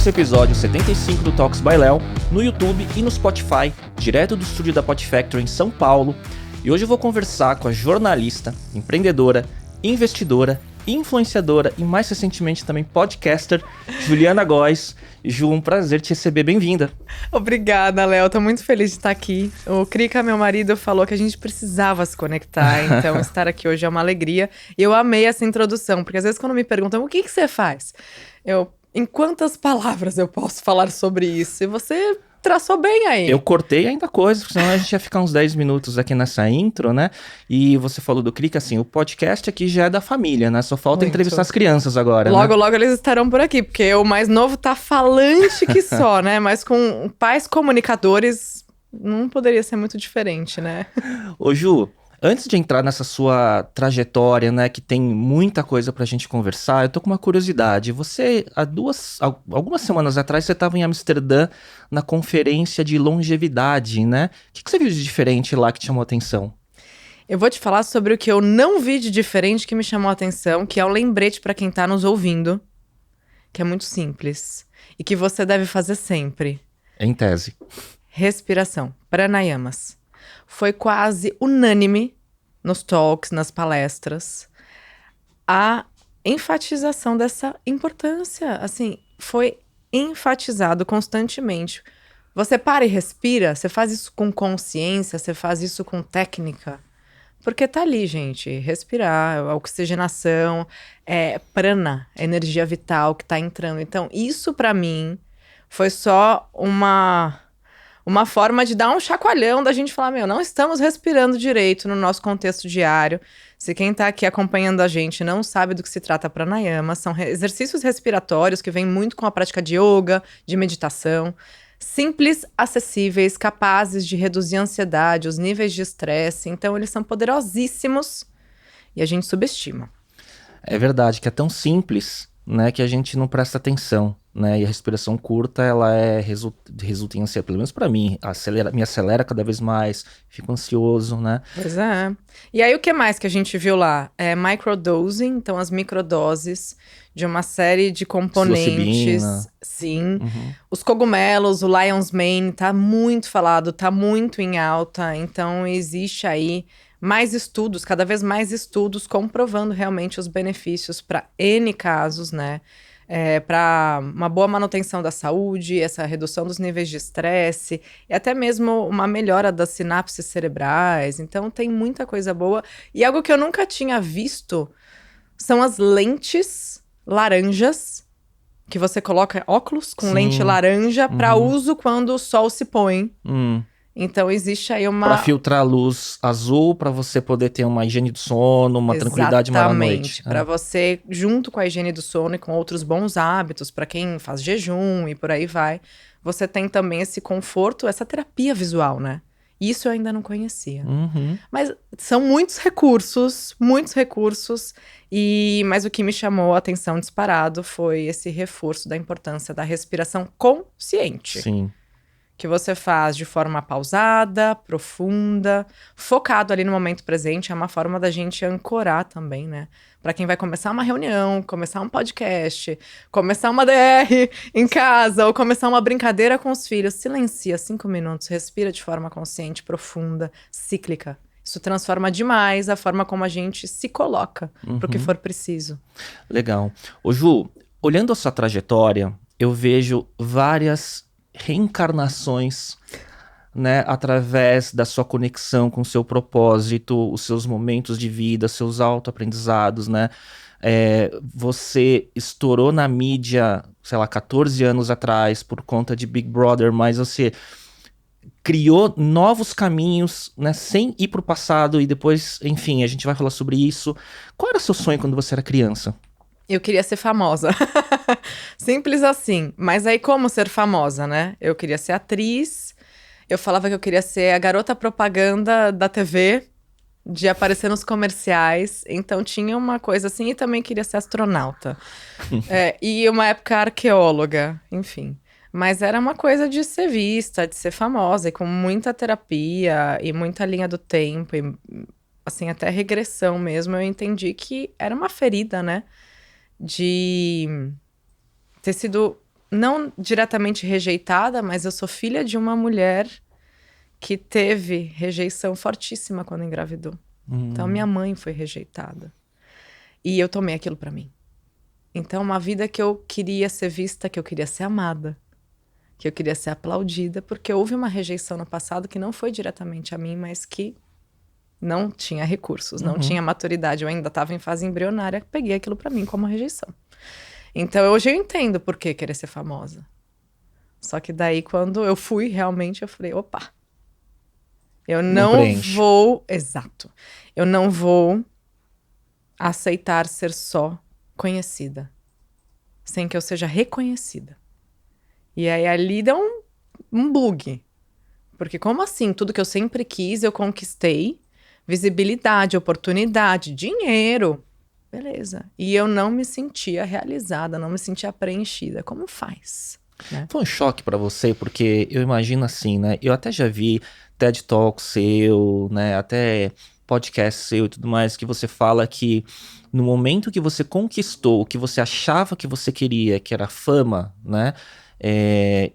Esse é o episódio 75 do Talks by Léo, no YouTube e no Spotify, direto do estúdio da Pod Factory em São Paulo. E hoje eu vou conversar com a jornalista, empreendedora, investidora, influenciadora e mais recentemente também podcaster, Juliana Góes. Ju, um prazer te receber, bem-vinda. Obrigada, Léo, tô muito feliz de estar aqui. O Krika, meu marido, falou que a gente precisava se conectar, então estar aqui hoje é uma alegria. E eu amei essa introdução, porque às vezes quando me perguntam o que você faz, em quantas palavras eu posso falar sobre isso? E você traçou bem aí. Eu cortei ainda coisa, porque senão a gente ia ficar uns 10 minutos aqui nessa intro, né? E você falou do Krika, assim, o podcast aqui já é da família, né? Só falta entrevistar as crianças agora, Logo, né? logo eles estarão por aqui, porque o mais novo tá falante que só, né? Mas com pais comunicadores, não poderia ser muito diferente, né? Ô Ju, antes de entrar nessa sua trajetória, né, que tem muita coisa pra gente conversar, eu tô com uma curiosidade. Você, algumas semanas atrás, você estava em Amsterdã na conferência de longevidade, né? O que você viu de diferente lá que te chamou a atenção? Eu vou te falar sobre o que eu não vi de diferente que me chamou a atenção, que é um lembrete pra quem tá nos ouvindo, que é muito simples e que você deve fazer sempre. Em tese. Respiração, pranayamas. Foi quase unânime nos talks, nas palestras, a enfatização dessa importância. Assim, foi enfatizado constantemente. Você para e respira, você faz isso com consciência, você faz isso com técnica. Porque tá ali, gente, respirar, oxigenação, prana, energia vital que tá entrando. Então, isso pra mim foi só uma forma de dar um chacoalhão da gente falar, não estamos respirando direito no nosso contexto diário. Se quem tá aqui acompanhando a gente não sabe do que se trata pranayama, são exercícios respiratórios que vêm muito com a prática de yoga, de meditação. Simples, acessíveis, capazes de reduzir a ansiedade, os níveis de estresse. Então, eles são poderosíssimos e a gente subestima. É verdade que é tão simples, né, que a gente não presta atenção, né? E a respiração curta, ela resulta em ansiedade, pelo menos pra mim, me acelera cada vez mais, fico ansioso, né? Pois é. E aí, o que mais que a gente viu lá? Microdosing, então as microdoses de uma série de componentes. Psilocibina. Sim. Os cogumelos, o Lion's Mane, tá muito falado, tá muito em alta. Então, existe aí mais estudos, cada vez mais estudos comprovando realmente os benefícios para N casos, né? Para uma boa manutenção da saúde, essa redução dos níveis de estresse e até mesmo uma melhora das sinapses cerebrais. Então, tem muita coisa boa. E algo que eu nunca tinha visto são as lentes laranjas, que você coloca óculos com lente laranja para uso quando o sol se põe. Então, existe aí Para filtrar a luz azul, para você poder ter uma higiene do sono, uma tranquilidade maior à noite. Para você, junto com a higiene do sono e com outros bons hábitos, para quem faz jejum e por aí vai, você tem também esse conforto, essa terapia visual, né? Isso eu ainda não conhecia. Mas são muitos recursos, mas o que me chamou a atenção disparado foi esse reforço da importância da respiração consciente. Sim. Que você faz de forma pausada, profunda, focado ali no momento presente. É uma forma da gente ancorar também, né? Para quem vai começar uma reunião, começar um podcast, começar uma DR em casa, ou começar uma brincadeira com os filhos. Silencia 5 minutos, respira de forma consciente, profunda, cíclica. Isso transforma demais a forma como a gente se coloca para o que for preciso. Legal. Ô Ju, olhando a sua trajetória, eu vejo várias reencarnações, né, através da sua conexão com o seu propósito, os seus momentos de vida, seus autoaprendizados, né? Você estourou na mídia, sei lá, 14 anos atrás por conta de Big Brother, mas você criou novos caminhos, né, sem ir pro passado e depois, enfim, a gente vai falar sobre isso. Qual era o seu sonho quando você era criança? Eu queria ser famosa. Simples assim. Mas aí como ser famosa, né? Eu queria ser atriz. Eu falava que eu queria ser a garota propaganda da TV, de aparecer nos comerciais. Então tinha uma coisa assim. E também queria ser astronauta. E uma época arqueóloga, enfim. Mas era uma coisa de ser vista, de ser famosa. E com muita terapia e muita linha do tempo. E, assim, até regressão mesmo. Eu entendi que era uma ferida, né? De ter sido não diretamente rejeitada, mas eu sou filha de uma mulher que teve rejeição fortíssima quando engravidou. Então, minha mãe foi rejeitada. E eu tomei aquilo pra mim. Então, uma vida que eu queria ser vista, que eu queria ser amada, que eu queria ser aplaudida, porque houve uma rejeição no passado que não foi diretamente a mim, mas que não tinha recursos, não tinha maturidade. Eu ainda estava em fase embrionária, peguei aquilo pra mim como rejeição. Então, hoje eu entendo por que querer ser famosa. Só que daí, quando eu fui, realmente, eu falei, opa, eu não vou... Exato. Eu não vou aceitar ser só conhecida, sem que eu seja reconhecida. E aí, ali deu um bug. Porque como assim? Tudo que eu sempre quis, eu conquistei. Visibilidade, oportunidade, dinheiro. Beleza. E eu não me sentia realizada, não me sentia preenchida. Como faz? Né? Foi um choque pra você, porque eu imagino assim, né? Eu até já vi TED Talk seu, né? Até podcast seu e tudo mais, que você fala que no momento que você conquistou o que você achava que você queria, que era fama, né?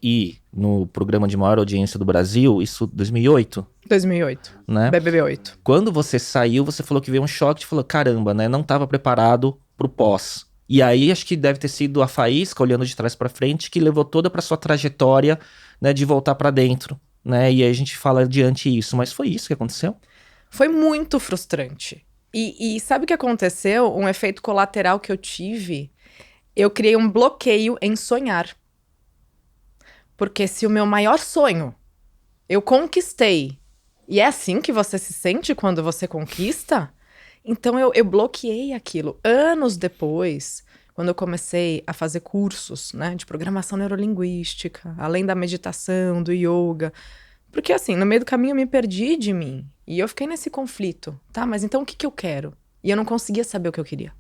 E no programa de maior audiência do Brasil, isso 2008? 2008, né? BBB 8. Quando você saiu, você falou que veio um choque, falou, caramba, né? Não estava preparado pro pós. E aí, acho que deve ter sido a faísca, olhando de trás pra frente, que levou toda pra sua trajetória, né, de voltar pra dentro, né? E aí a gente fala adiante isso, mas foi isso que aconteceu? Foi muito frustrante. E sabe o que aconteceu? Um efeito colateral que eu tive, eu criei um bloqueio em sonhar. Porque se o meu maior sonho eu conquistei, e é assim que você se sente quando você conquista, então eu bloqueei aquilo. Anos depois, quando eu comecei a fazer cursos, né, de programação neurolinguística, além da meditação, do yoga, porque assim, no meio do caminho eu me perdi de mim. E eu fiquei nesse conflito, tá? Mas então o que eu quero? E eu não conseguia saber o que eu queria.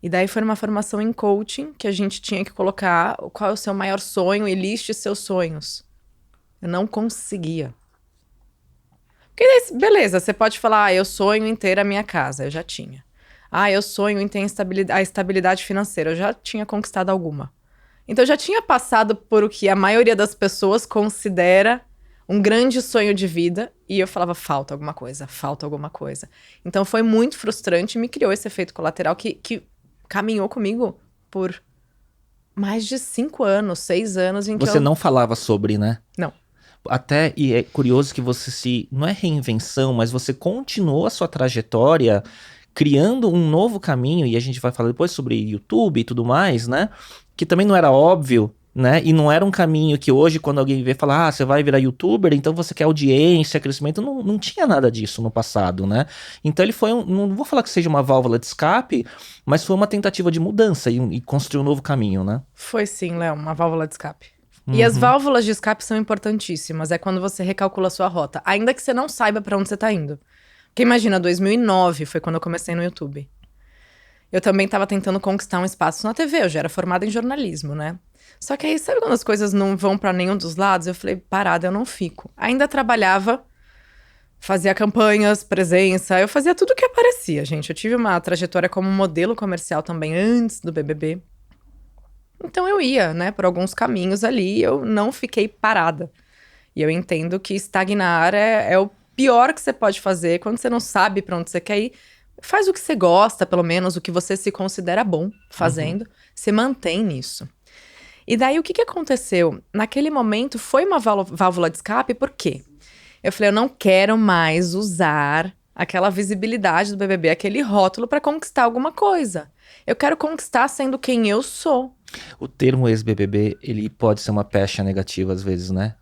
E daí foi uma formação em coaching que a gente tinha que colocar qual é o seu maior sonho e liste seus sonhos. Eu não conseguia. Porque daí, beleza, você pode falar, eu sonho em ter a minha casa, eu já tinha. Eu sonho em ter a estabilidade financeira, eu já tinha conquistado alguma. Então eu já tinha passado por o que a maioria das pessoas considera um grande sonho de vida, e eu falava, falta alguma coisa, falta alguma coisa. Então foi muito frustrante e me criou esse efeito colateral que caminhou comigo por mais de 5 anos, 6 anos. Você não falava sobre, né? Não. Até, e é curioso que você não é reinvenção, mas você continuou a sua trajetória criando um novo caminho, e a gente vai falar depois sobre YouTube e tudo mais, né? Que também não era óbvio, né? E não era um caminho que hoje, quando alguém vê falar, você vai virar YouTuber, então você quer audiência, crescimento, não tinha nada disso no passado, né? Então ele foi não vou falar que seja uma válvula de escape, mas foi uma tentativa de mudança e construir um novo caminho, né? Foi sim, Léo, uma válvula de escape. E as válvulas de escape são importantíssimas, é quando você recalcula a sua rota, ainda que você não saiba pra onde você tá indo. Porque imagina, 2009 foi quando eu comecei no YouTube. Eu também estava tentando conquistar um espaço na TV, eu já era formada em jornalismo, né? Só que aí, sabe quando as coisas não vão pra nenhum dos lados? Eu falei, parada, eu não fico. Ainda trabalhava, fazia campanhas, presença, eu fazia tudo que aparecia, gente. Eu tive uma trajetória como modelo comercial também antes do BBB. Então eu ia, né, por alguns caminhos ali, eu não fiquei parada. E eu entendo que estagnar é o pior que você pode fazer quando você não sabe pra onde você quer ir. Faz o que você gosta, pelo menos, o que você se considera bom fazendo. Se mantém nisso. E daí, o que aconteceu? Naquele momento, foi uma válvula de escape, por quê? Eu falei, eu não quero mais usar aquela visibilidade do BBB, aquele rótulo pra conquistar alguma coisa. Eu quero conquistar sendo quem eu sou. O termo ex-BBB, ele pode ser uma pecha negativa às vezes, né?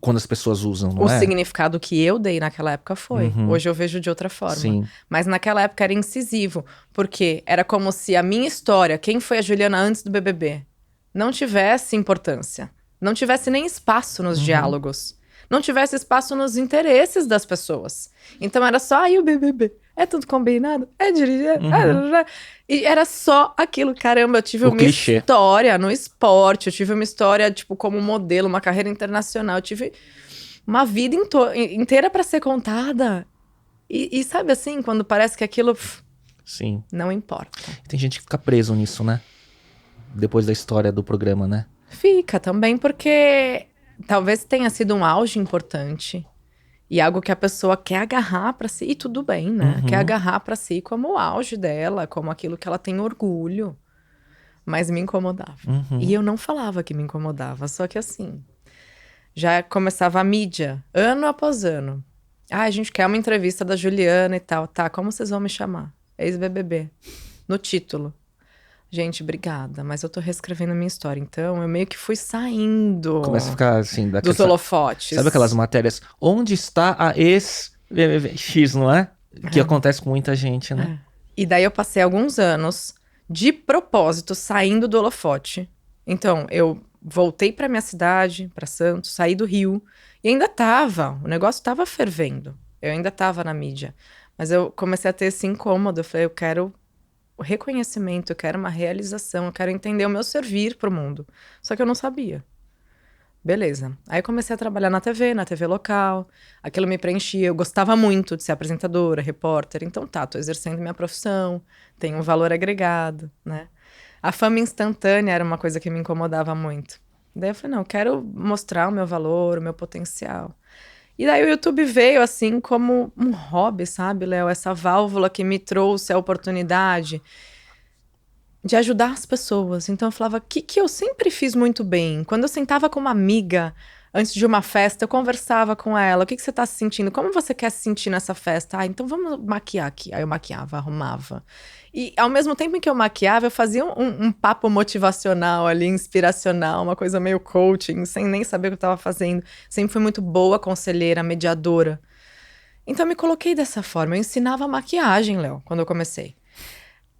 Quando as pessoas usam, não é? O significado que eu dei naquela época foi. Hoje eu vejo de outra forma. Sim. Mas naquela época era incisivo. Porque era como se a minha história, quem foi a Juliana antes do BBB, não tivesse importância. Não tivesse nem espaço nos diálogos. Não tivesse espaço nos interesses das pessoas. Então era só, o BBB. É tudo combinado? É dirigir? E era só aquilo. Caramba, eu tive uma clichê. História no esporte. Eu tive uma história, tipo, como modelo, uma carreira internacional. Eu tive uma vida inteira pra ser contada. E sabe assim, quando parece que aquilo... Sim. Não importa. Tem gente que fica preso nisso, né? depois da história do programa, né? Fica também porque talvez tenha sido um auge importante e algo que a pessoa quer agarrar pra si, e tudo bem, né? Uhum. Quer agarrar pra si como o auge dela, como aquilo que ela tem orgulho. Mas me incomodava. Uhum. E eu não falava que me incomodava, só que assim, já começava a mídia, ano após ano. Ah, a gente quer uma entrevista da Juliana e tal. Tá, como vocês vão me chamar? Ex-BBB. No título. Gente, obrigada, mas eu tô reescrevendo a minha história. Então, eu meio que fui saindo Começa a ficar assim, dos holofotes. Sabe aquelas matérias? Onde está a ex-X, não é? Que acontece com muita gente, né? E daí eu passei alguns anos, de propósito, saindo do holofote. Então, eu voltei pra minha cidade, pra Santos, saí do Rio. E ainda o negócio tava fervendo. Eu ainda tava na mídia. Mas eu comecei a ter esse incômodo. Eu falei, eu quero o reconhecimento, eu quero uma realização, eu quero entender o meu servir pro mundo. Só que eu não sabia. Beleza. Aí eu comecei a trabalhar na TV local. Aquilo me preenchia. Eu gostava muito de ser apresentadora, repórter. Então tá, tô exercendo minha profissão, tenho um valor agregado, né? A fama instantânea era uma coisa que me incomodava muito. Daí eu falei, não, eu quero mostrar o meu valor, o meu potencial. E daí o YouTube veio assim como um hobby, sabe, Léo? Essa válvula que me trouxe a oportunidade de ajudar as pessoas. Então eu falava, que eu sempre fiz muito bem. Quando eu sentava com uma amiga antes de uma festa, eu conversava com ela. O que você tá se sentindo? Como você quer se sentir nessa festa? Ah, então vamos maquiar aqui. Aí eu maquiava, arrumava. E ao mesmo tempo em que eu maquiava, eu fazia um papo motivacional ali, inspiracional, uma coisa meio coaching, sem nem saber o que eu tava fazendo. Sempre fui muito boa conselheira, mediadora. Então eu me coloquei dessa forma. Eu ensinava maquiagem, Léo, quando eu comecei.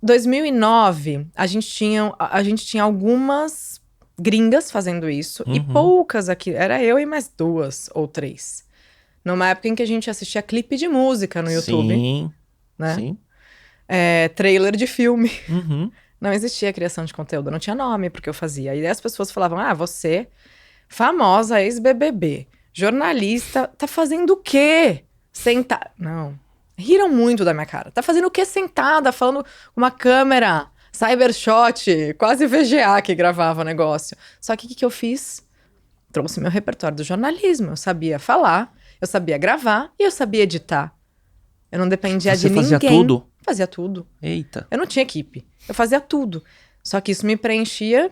2009, a gente tinha algumas gringas fazendo isso e poucas aqui. Era eu e mais 2 ou 3. Numa época em que a gente assistia clipe de música no YouTube. Sim, né? sim. Trailer de filme. Uhum. Não existia criação de conteúdo, não tinha nome porque eu fazia. E aí as pessoas falavam, você, famosa ex-BBB, jornalista, tá fazendo o quê? Não. Riram muito da minha cara. Tá fazendo o quê sentada, falando com uma câmera, cybershot, quase VGA que gravava o negócio. Só que o que eu fiz? Trouxe meu repertório do jornalismo. Eu sabia falar, eu sabia gravar e eu sabia editar. Eu não dependia de ninguém. Você fazia tudo? Fazia tudo. Eita. Eu não tinha equipe. Eu fazia tudo. Só que isso me preenchia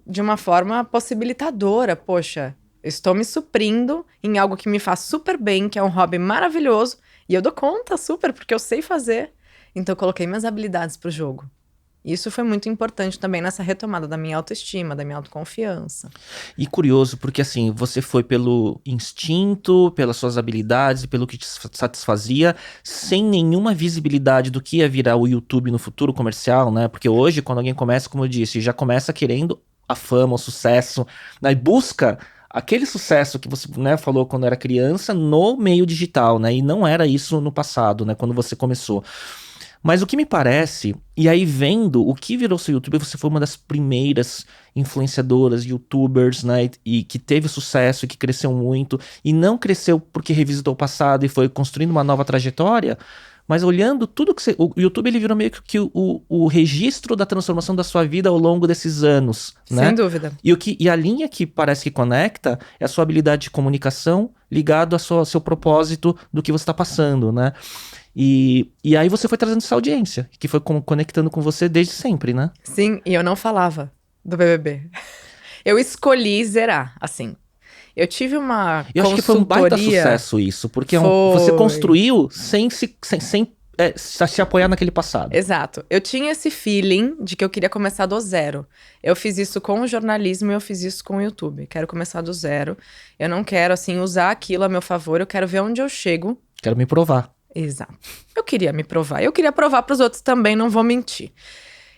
de uma forma possibilitadora. Poxa, eu estou me suprindo em algo que me faz super bem, que é um hobby maravilhoso. E eu dou conta super, porque eu sei fazer. Então eu coloquei minhas habilidades pro jogo. Isso foi muito importante também nessa retomada da minha autoestima, da minha autoconfiança. E curioso, porque assim, você foi pelo instinto, pelas suas habilidades e pelo que te satisfazia, sem nenhuma visibilidade do que ia virar o YouTube no futuro comercial, né? Porque hoje, quando alguém começa, como eu disse, já começa querendo a fama, o sucesso, né? E busca aquele sucesso que você, né, falou quando era criança no meio digital, né? E não era isso no passado, né? Quando você começou. Mas o que me parece, e aí vendo o que virou seu YouTube, você foi uma das primeiras influenciadoras, youtubers, né, e que teve sucesso e que cresceu muito, e não cresceu porque revisitou o passado e foi construindo uma nova trajetória, mas olhando tudo que o YouTube, ele virou meio que o registro da transformação da sua vida ao longo desses anos, né? Sem dúvida. E a linha que parece que conecta é a sua habilidade de comunicação ligado ao seu propósito do que você está passando, né? E aí você foi trazendo essa audiência, que foi conectando com você desde sempre, né? Sim, e eu não falava do BBB. Eu escolhi zerar, assim. Eu tive uma Eu acho que foi um baita sucesso isso, porque você construiu sem se apoiar naquele passado. Exato. Eu tinha esse feeling de que eu queria começar do zero. Eu fiz isso com o jornalismo e eu fiz isso com o YouTube. Quero começar do zero. Eu não quero, assim, usar aquilo a meu favor. Eu quero ver onde eu chego. Quero me provar. Exato. Eu queria me provar. Eu queria provar para os outros também, não vou mentir.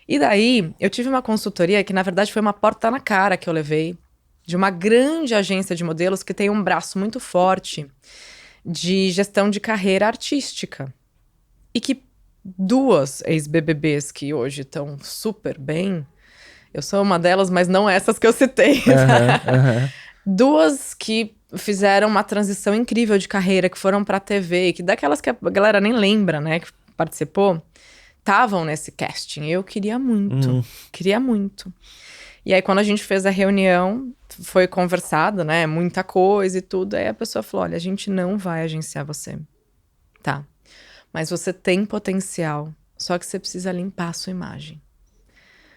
E daí, eu tive uma consultoria que, na verdade, foi uma porta na cara que eu levei de uma grande agência de modelos que tem um braço muito forte de gestão de carreira artística. E que 2 ex-BBBs que hoje estão super bem, eu sou uma delas, mas não essas que eu citei. Tá? 2 que fizeram uma transição incrível de carreira, que foram pra TV, que daquelas que a galera nem lembra, né, que participou, estavam nesse casting. Eu queria muito, queria muito. E aí, quando a gente fez a reunião, foi conversado, né? Muita coisa e tudo. Aí a pessoa falou, olha, a gente não vai agenciar você. Tá. Mas você tem potencial. Só que você precisa limpar a sua imagem.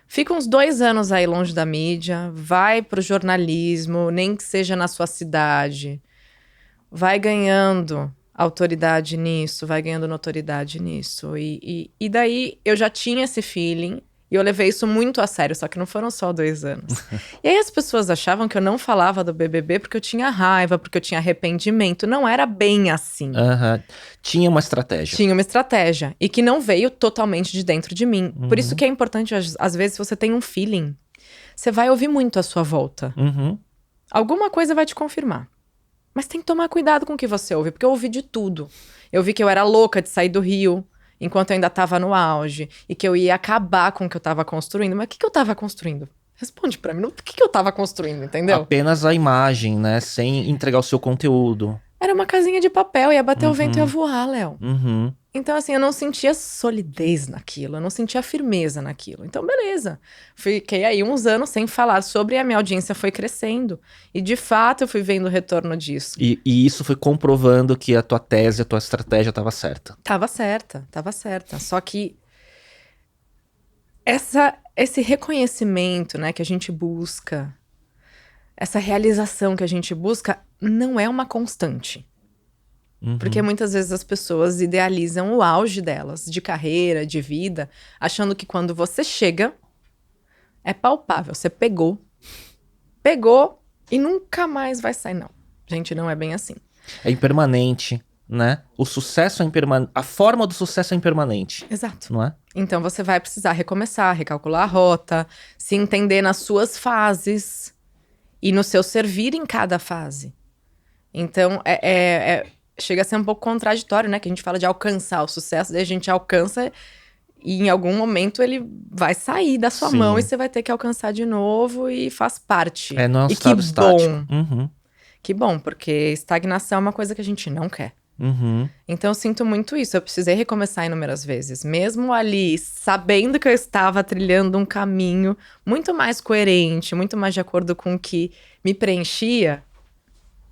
Fica uns 2 anos aí longe da mídia. Vai pro jornalismo, nem que seja na sua cidade. Vai ganhando autoridade nisso, vai ganhando notoriedade nisso. E daí eu já tinha esse feeling e eu levei isso muito a sério, só que não foram só 2 anos. E aí as pessoas achavam que eu não falava do BBB porque eu tinha raiva, porque eu tinha arrependimento. Não era bem assim. Tinha uma estratégia. Tinha uma estratégia. E que não veio totalmente de dentro de mim. Por isso que é importante, às vezes, se você tem um feeling, você vai ouvir muito à sua volta. Alguma coisa vai te confirmar. Mas tem que tomar cuidado com o que você ouve, porque eu ouvi de tudo. Eu vi que eu era louca de sair do Rio, enquanto eu ainda estava no auge, e que eu ia acabar com o que eu estava construindo. Mas o que eu estava construindo? Responde pra mim, o que eu estava construindo, entendeu? Apenas a imagem, né? Sem entregar o seu conteúdo. Era uma casinha de papel, ia bater o vento e ia voar, Léo. Então, assim, eu não sentia solidez naquilo, eu não sentia firmeza naquilo. Então, beleza. Fiquei aí uns anos sem falar sobre, e a minha audiência foi crescendo. E, de fato, eu fui vendo o retorno disso. E isso foi comprovando que a tua tese, a tua estratégia estava certa. Tava certa. Só que esse reconhecimento, né, que a gente busca, essa realização que a gente busca, não é uma constante. Porque muitas vezes as pessoas idealizam o auge delas, de carreira, de vida, achando que quando você chega, é palpável. Você pegou e nunca mais vai sair. Não, gente, não é bem assim. É impermanente, né? O sucesso é impermanente. A forma do sucesso é impermanente. Exato. Não é? Então você vai precisar recomeçar, recalcular a rota, se entender nas suas fases e no seu servir em cada fase. Então, chega a ser um pouco contraditório, né? Que a gente fala de alcançar o sucesso, daí a gente alcança e em algum momento ele vai sair da sua mão e você vai ter que alcançar de novo e faz parte. Não é um e estado que estático. bom. Que bom, porque estagnação é uma coisa que a gente não quer. Então eu sinto muito isso, eu precisei recomeçar inúmeras vezes. Mesmo ali, sabendo que eu estava trilhando um caminho muito mais coerente, muito mais de acordo com o que me preenchia,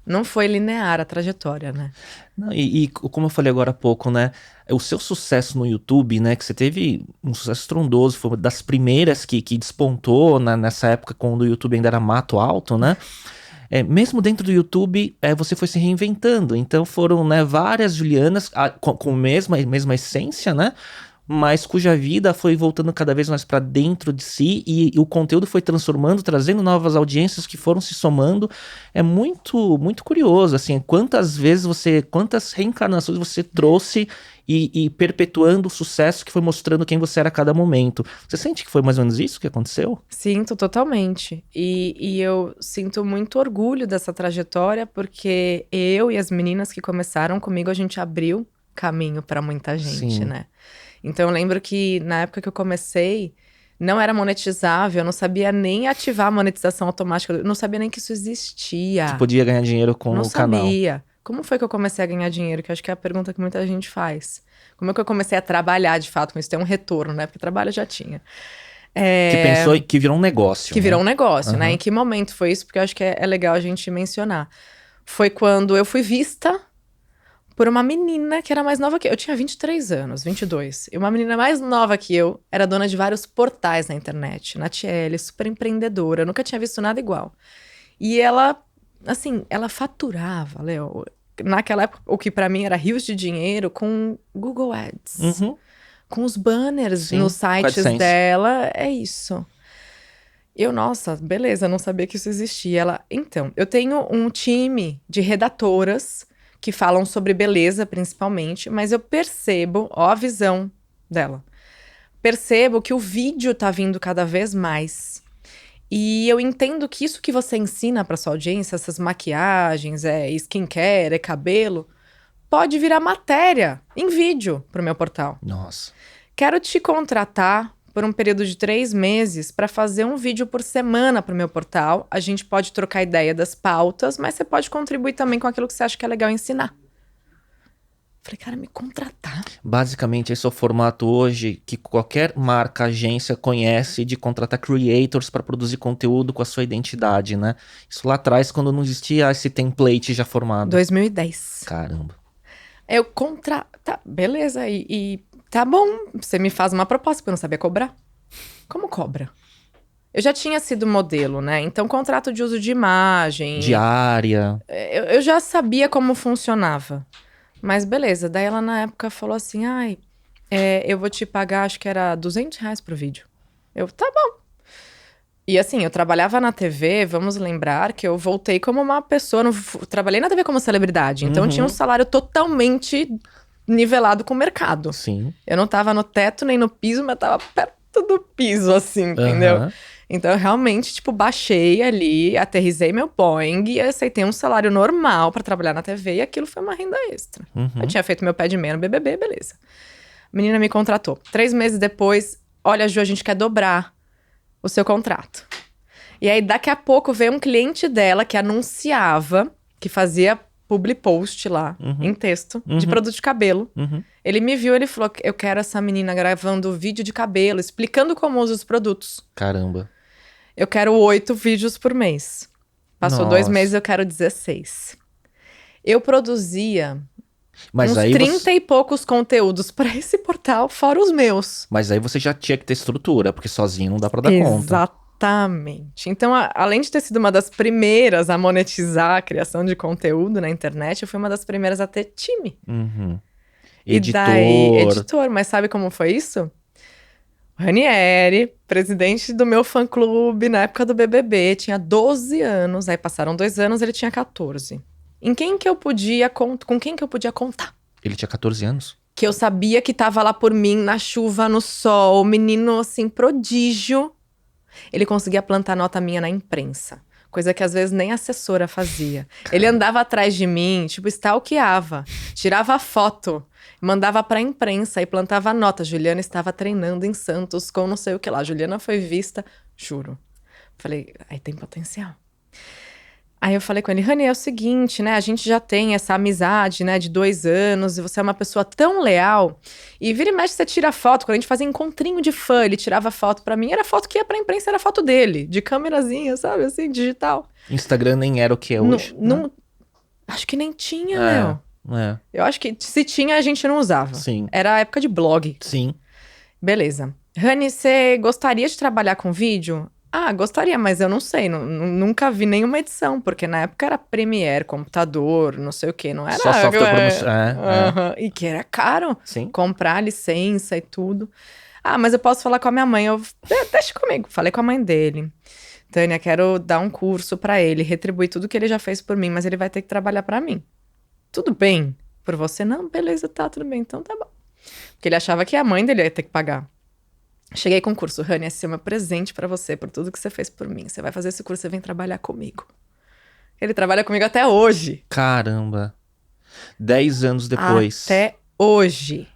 não foi linear a trajetória, né? Não, e como eu falei agora há pouco, né? O seu sucesso no YouTube, né? Que você teve um sucesso estrondoso, foi uma das primeiras que despontou nessa época, quando o YouTube ainda era mato alto, né? Mesmo dentro do YouTube, você foi se reinventando. Então foram, né, várias Julianas com a mesma essência, né? Mas cuja vida foi voltando cada vez mais para dentro de si e o conteúdo foi transformando, trazendo novas audiências que foram se somando. É muito, muito curioso, assim, quantas reencarnações você trouxe e perpetuando o sucesso que foi mostrando quem você era a cada momento. Você sente que foi mais ou menos isso que aconteceu? Sinto totalmente. E eu sinto muito orgulho dessa trajetória, porque eu e as meninas que começaram comigo, a gente abriu caminho para muita gente, né? Então eu lembro que na época que eu comecei, não era monetizável, eu não sabia nem ativar a monetização automática, eu não sabia nem que isso existia. Você podia ganhar dinheiro com o canal. Não sabia. Como foi que eu comecei a ganhar dinheiro? Que eu acho que é a pergunta que muita gente faz. Como é que eu comecei a trabalhar de fato com isso? Ter um retorno, né? Porque trabalho eu já tinha. Que pensou que virou um negócio. Que virou um negócio, né? Em que momento foi isso? Porque eu acho que é legal a gente mencionar. Foi quando eu fui vista por uma menina que era mais nova que eu. Eu tinha 23 anos, 22. E uma menina mais nova que eu era dona de vários portais na internet. Natiele, super empreendedora. Eu nunca tinha visto nada igual. E ela, assim, ela faturava, Léo, naquela época, o que pra mim era rios de dinheiro com Google Ads. Com os banners nos sites dela. É isso. Eu, nossa, beleza, não sabia que isso existia. Ela, então, eu tenho um time de redatoras que falam sobre beleza, principalmente, mas eu percebo, ó a visão dela. Percebo que o vídeo tá vindo cada vez mais. E eu entendo que isso que você ensina pra sua audiência, essas maquiagens, skincare, cabelo, pode virar matéria em vídeo pro meu portal. Nossa. Quero te contratar por um período de 3 meses para fazer um vídeo por semana pro meu portal. A gente pode trocar ideia das pautas, mas você pode contribuir também com aquilo que você acha que é legal ensinar. Falei, cara, me contratar. Basicamente, esse é o formato hoje que qualquer marca, agência conhece de contratar creators para produzir conteúdo com a sua identidade, né? Isso lá atrás, quando não existia esse template já formado. 2010. Caramba. Eu tá, beleza, e tá bom, você me faz uma proposta, porque eu não sabia cobrar. Como cobra? Eu já tinha sido modelo, né? Então, contrato de uso de imagem. Diária. Eu já sabia como funcionava. Mas beleza, daí ela na época falou assim, ai, eu vou te pagar, acho que era R$200 pro vídeo. Eu, tá bom. E assim, eu trabalhava na TV, vamos lembrar que eu voltei como uma pessoa, trabalhei na TV como celebridade, então eu tinha um salário totalmente nivelado com o mercado. Sim. Eu não tava no teto nem no piso, mas tava perto do piso, assim, entendeu? Então, eu realmente, tipo, baixei ali, aterrisei meu Boeing e aceitei um salário normal pra trabalhar na TV e aquilo foi uma renda extra. Eu tinha feito meu pé de meia no BBB, beleza. A menina me contratou. 3 meses depois, olha, Ju, a gente quer dobrar o seu contrato. E aí, daqui a pouco, veio um cliente dela que anunciava, que fazia public post lá, em texto, de produto de cabelo. Ele me viu, ele falou, eu quero essa menina gravando vídeo de cabelo, explicando como usa os produtos. Caramba. Eu quero 8 vídeos por mês. Passou 2 Nossa. meses, eu quero 16. Eu produzia Mas uns aí 30 e poucos conteúdos pra esse portal, fora os meus. Mas aí você já tinha que ter estrutura, porque sozinho não dá pra dar conta. Exatamente. Então, além de ter sido uma das primeiras a monetizar a criação de conteúdo na internet, eu fui uma das primeiras a ter time. Editor. E daí, editor. Mas sabe como foi isso? Ranieri, presidente do meu fã-clube na época do BBB, tinha 12 anos, aí passaram 2 anos, ele tinha 14. Com quem que eu podia contar? Ele tinha 14 anos? Que eu sabia que tava lá por mim, na chuva, no sol, menino, assim, prodígio. Ele conseguia plantar nota minha na imprensa, coisa que às vezes nem a assessora fazia. Ele andava atrás de mim, tipo, stalkeava, tirava foto, mandava pra imprensa e plantava nota. Juliana estava treinando em Santos com não sei o que lá. Juliana foi vista, juro. Falei, aí tem potencial. Aí eu falei com ele, Rani, é o seguinte, né? A gente já tem essa amizade, né, de 2 anos, e você é uma pessoa tão leal. E vira e mexe, você tira foto. Quando a gente fazia encontrinho de fã, ele tirava foto pra mim, era foto que ia pra imprensa, era foto dele, de câmerazinha, sabe, assim, digital. Instagram nem era o que é hoje. Acho que nem tinha, meu. É. Eu acho que se tinha, a gente não usava. Sim. Era a época de blog. Sim. Beleza. Rani, você gostaria de trabalhar com vídeo? Ah, gostaria, mas eu não sei. Nunca vi nenhuma edição, porque na época era Premiere, computador, não sei o quê. Não era... Só software promoção. E que era caro. Sim. Comprar licença e tudo. Ah, mas eu posso falar com a minha mãe. Deixa comigo. Falei com a mãe dele. Tânia, quero dar um curso pra ele, retribuir tudo que ele já fez por mim, mas ele vai ter que trabalhar pra mim. Tudo bem por você? Não, beleza, tá, tudo bem. Então tá bom. Porque ele achava que a mãe dele ia ter que pagar. Cheguei com o curso, Rani, esse é o meu presente pra você, por tudo que você fez por mim. Você vai fazer esse curso, você vem trabalhar comigo. Ele trabalha comigo até hoje. Caramba. 10 anos depois. Até hoje.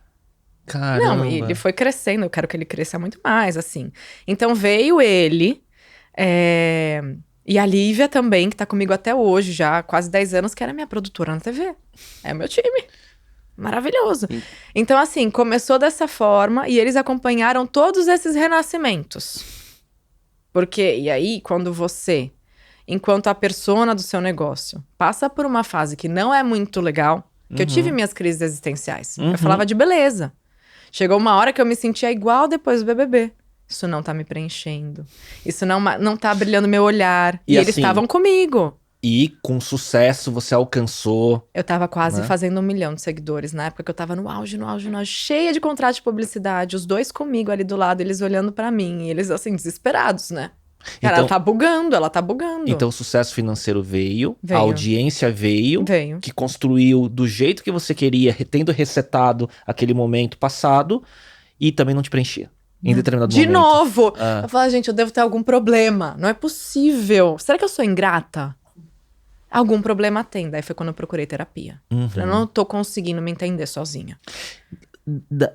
Caramba. Não, ele foi crescendo, eu quero que ele cresça muito mais, assim. Então veio ele, e a Lívia também, que tá comigo até hoje, já há quase 10 anos, que era minha produtora na TV. É o meu time. Maravilhoso. Então, assim, começou dessa forma e eles acompanharam todos esses renascimentos. Porque, e aí, quando você, enquanto a persona do seu negócio, passa por uma fase que não é muito legal, que eu tive minhas crises existenciais. Eu falava de beleza. Chegou uma hora que eu me sentia igual depois do BBB. Isso não tá me preenchendo. Isso não tá brilhando meu olhar. E eles estavam comigo. E com sucesso você alcançou. Eu tava quase fazendo 1 milhão de seguidores na época que eu tava no auge, cheia de contrato de publicidade, os 2 comigo ali do lado, eles olhando pra mim, e eles assim, desesperados, né? Cara, ela tá bugando. Então o sucesso financeiro veio, a audiência veio, que construiu do jeito que você queria, tendo resetado aquele momento passado, e também não te preenchia. Em determinado momento. De novo! Eu falava, gente, eu devo ter algum problema. Não é possível. Será que eu sou ingrata? Algum problema tem. Daí foi quando eu procurei terapia. Falei, eu não tô conseguindo me entender sozinha.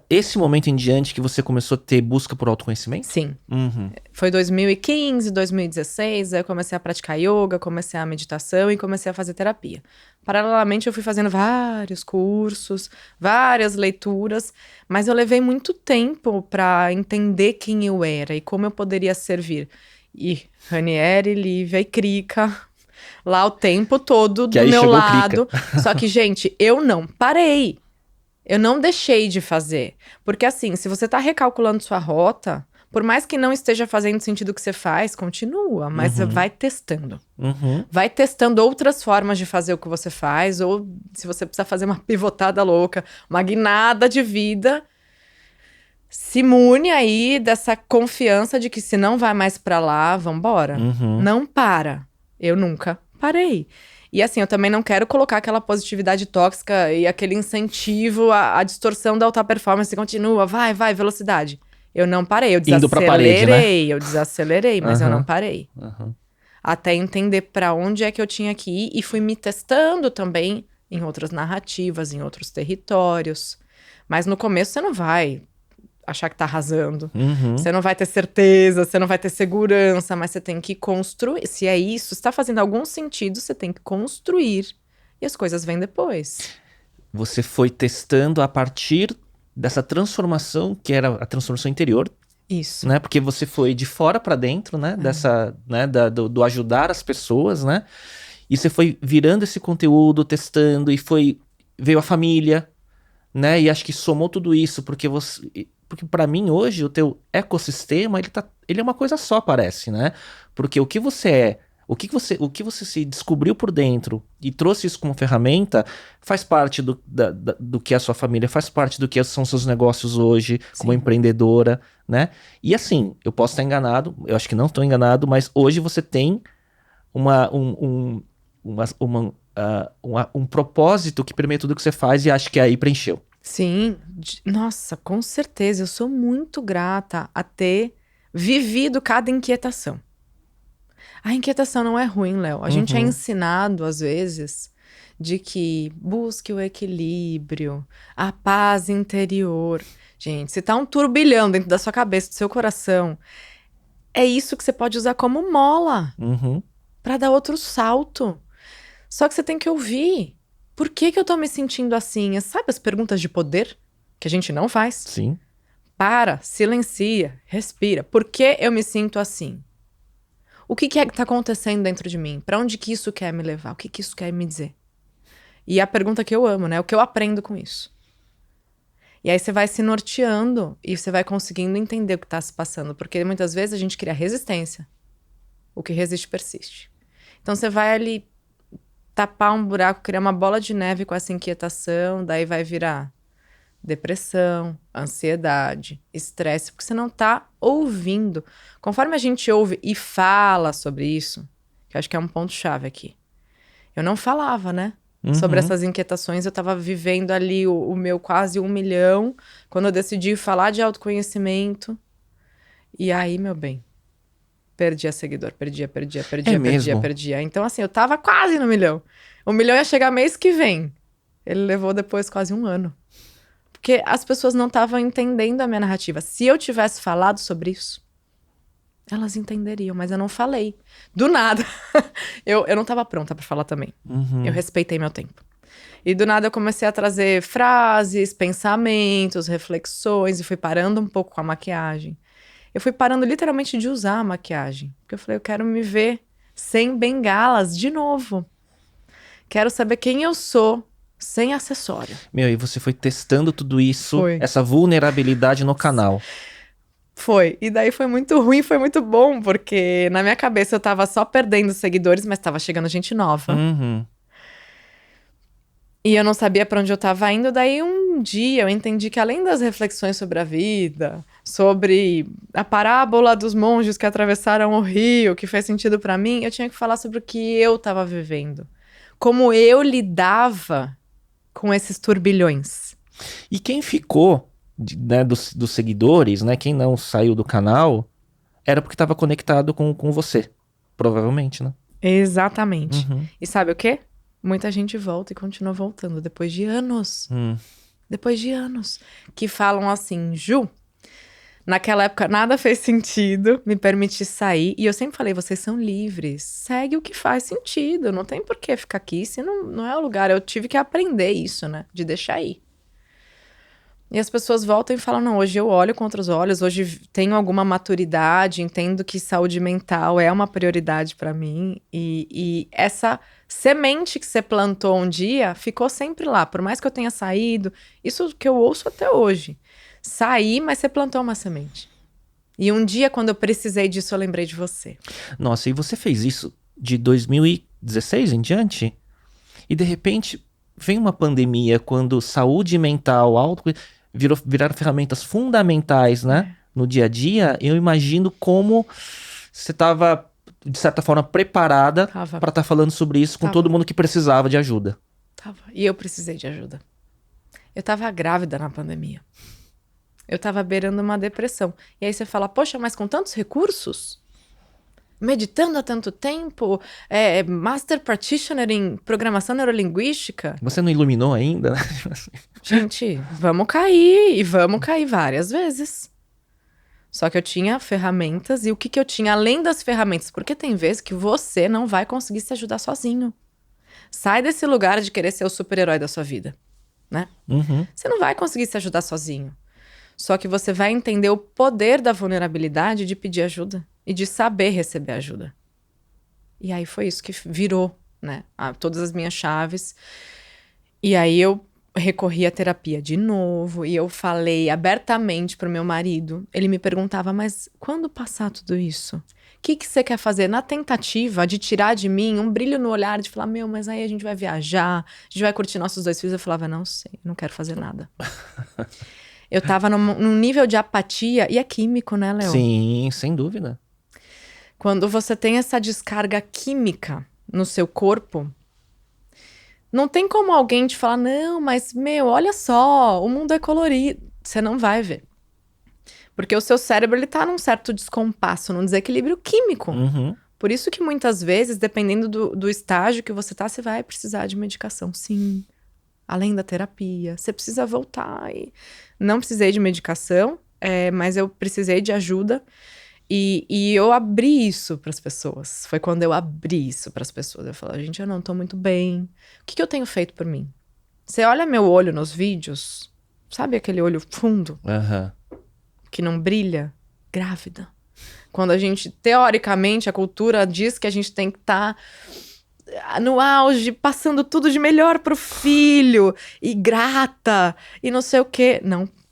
esse momento em diante que você começou a ter busca por autoconhecimento? Sim. Uhum. Foi 2015, 2016, aí eu comecei a praticar yoga, comecei a meditação e comecei a fazer terapia. Paralelamente, eu fui fazendo vários cursos, várias leituras, mas eu levei muito tempo para entender quem eu era e como eu poderia servir. E Ranieri, Lívia e Krika, lá o tempo todo Que do aí meu chegou o lado. Só que, gente, eu não parei. Eu não deixei de fazer. Porque assim, se você tá recalculando sua rota, por mais que não esteja fazendo sentido o que você faz, continua, mas você vai testando. Uhum. Vai testando outras formas de fazer o que você faz, ou se você precisa fazer uma pivotada louca, uma guinada de vida, se imune aí dessa confiança de que se não vai mais pra lá, vambora. Uhum. Não para. Eu nunca parei. E assim, eu também não quero colocar aquela positividade tóxica e aquele incentivo à distorção da alta performance. Continua, vai, velocidade. Eu não parei, eu Indo pra parede, né? eu desacelerei, mas eu não parei. Uhum. Até entender pra onde é que eu tinha que ir e fui me testando também em outras narrativas, em outros territórios. Mas no começo você não vai achar que tá arrasando. Uhum. Você não vai ter certeza, você não vai ter segurança, mas você tem que construir. Se é isso, se tá fazendo algum sentido, você tem que construir. E as coisas vêm depois. Você foi testando a partir dessa transformação, que era a transformação interior, Isso. né? Porque você foi de fora pra dentro, né? Dessa, né? Do ajudar as pessoas, né? E você foi virando esse conteúdo, testando, e veio a família, né? E acho que somou tudo isso, porque para mim hoje o teu ecossistema, ele é uma coisa só, parece, né? Porque o que você é, o que você se descobriu por dentro e trouxe isso como ferramenta, faz parte do que é a sua família, faz parte do que são seus negócios hoje, como Sim. empreendedora, né? E assim, eu posso estar enganado, eu acho que não estou enganado, mas hoje você tem um propósito que permeia tudo que você faz e acho que aí preencheu. Sim, nossa, com certeza. Eu sou muito grata a ter vivido cada inquietação. A inquietação não é ruim, Léo. A gente é ensinado, às vezes, de que busque o equilíbrio, a paz interior. Gente, se tá um turbilhão dentro da sua cabeça, do seu coração, é isso que você pode usar como mola Uhum. pra dar outro salto. Só que você tem que ouvir. Por que eu tô me sentindo assim? Sabe as perguntas de poder que a gente não faz? Sim. Para, silencia, respira. Por que eu me sinto assim? O que é que tá acontecendo dentro de mim? Pra onde que isso quer me levar? O que isso quer me dizer? E a pergunta que eu amo, né? O que eu aprendo com isso? E aí você vai se norteando e você vai conseguindo entender o que tá se passando. Porque muitas vezes a gente cria resistência. O que resiste persiste. Então você vai ali tapar um buraco, criar uma bola de neve com essa inquietação, daí vai virar depressão, ansiedade, estresse, porque você não tá ouvindo. Conforme a gente ouve e fala sobre isso, que eu acho que é um ponto-chave aqui. Eu não falava, né? Sobre essas inquietações, eu tava vivendo ali o meu quase 1 milhão, quando eu decidi falar de autoconhecimento. E aí, meu bem, perdia seguidor, perdia. mesmo? Então, assim, eu tava quase no 1 milhão. 1 milhão ia chegar mês que vem. Ele levou depois quase 1 ano. Porque as pessoas não estavam entendendo a minha narrativa. Se eu tivesse falado sobre isso, elas entenderiam, mas eu não falei. Do nada. Eu não tava pronta pra falar também. Eu respeitei meu tempo. E do nada eu comecei a trazer frases, pensamentos, reflexões, e fui parando um pouco com a maquiagem. Eu fui parando literalmente de usar a maquiagem. Porque eu falei, eu quero me ver sem bengalas de novo. Quero saber quem eu sou sem acessório. Meu, e você foi testando tudo isso, Foi. essa vulnerabilidade no canal. Foi. E daí foi muito ruim, foi muito bom, porque na minha cabeça eu tava só perdendo seguidores, mas tava chegando gente nova. Uhum. E eu não sabia pra onde eu tava indo. Daí um dia eu entendi que além das reflexões sobre a vida, sobre a parábola dos monges que atravessaram o rio, que fez sentido pra mim, eu tinha que falar sobre o que eu tava vivendo. Como eu lidava com esses turbilhões. E quem ficou, né, dos seguidores, né, quem não saiu do canal, era porque estava conectado com você, provavelmente, né? Exatamente. E sabe o quê? Muita gente volta e continua voltando depois de anos. depois de anos, que falam assim, Ju, naquela época nada fez sentido me permitir sair. E eu sempre falei, vocês são livres. Segue o que faz sentido. Não tem por que ficar aqui se não é o lugar. Eu tive que aprender isso, né? De deixar ir. E as pessoas voltam e falam, não, hoje eu olho com outros olhos. Hoje tenho alguma maturidade. Entendo que saúde mental é uma prioridade pra mim. E essa semente que você plantou um dia ficou sempre lá. Por mais que eu tenha saído. Isso que eu ouço até hoje. Saí, mas você plantou uma semente. E um dia, quando eu precisei disso, eu lembrei de você. Nossa, e você fez isso de 2016 em diante? E de repente vem uma pandemia quando saúde mental, viraram ferramentas fundamentais, né? No dia a dia. Eu imagino como você estava, de certa forma, preparada para estar falando sobre isso com todo mundo que precisava de ajuda. Tava. E eu precisei de ajuda. Eu tava grávida na pandemia. Eu tava beirando uma depressão. E aí você fala, poxa, mas com tantos recursos? Meditando há tanto tempo? Master Practitioner em Programação Neurolinguística? Você não iluminou ainda, né? Gente, vamos cair. E vamos cair várias vezes. Só que eu tinha ferramentas. E o que eu tinha além das ferramentas? Porque tem vezes que você não vai conseguir se ajudar sozinho. Sai desse lugar de querer ser o super-herói da sua vida, né? Uhum. Você não vai conseguir se ajudar sozinho. Só que você vai entender o poder da vulnerabilidade de pedir ajuda e de saber receber ajuda. E aí foi isso que virou, né? Todas as minhas chaves. E aí eu recorri à terapia de novo e eu falei abertamente pro meu marido. Ele me perguntava, mas quando passar tudo isso? O que você quer fazer? Na tentativa de tirar de mim um brilho no olhar, de falar, mas aí a gente vai viajar, a gente vai curtir nossos 2 filhos. Eu falava, não sei, não quero fazer nada. Eu tava num nível de apatia, e é químico, né, Léo? Sim, sem dúvida. Quando você tem essa descarga química no seu corpo, não tem como alguém te falar, não, mas, olha só, o mundo é colorido. Você não vai ver. Porque o seu cérebro, ele tá num certo descompasso, num desequilíbrio químico. Uhum. Por isso que muitas vezes, dependendo do estágio que você tá, você vai precisar de medicação, sim. Além da terapia, você precisa voltar. Não precisei de medicação, mas eu precisei de ajuda. E eu abri isso para as pessoas. Foi quando eu abri isso para as pessoas. Eu falei, gente, eu não tô muito bem. O que eu tenho feito por mim? Você olha meu olho nos vídeos, sabe aquele olho fundo? Uhum. Que não brilha? Grávida. Quando a gente, teoricamente, a cultura diz que a gente tem que estar no auge, passando tudo de melhor pro filho, e grata, e não sei o quê.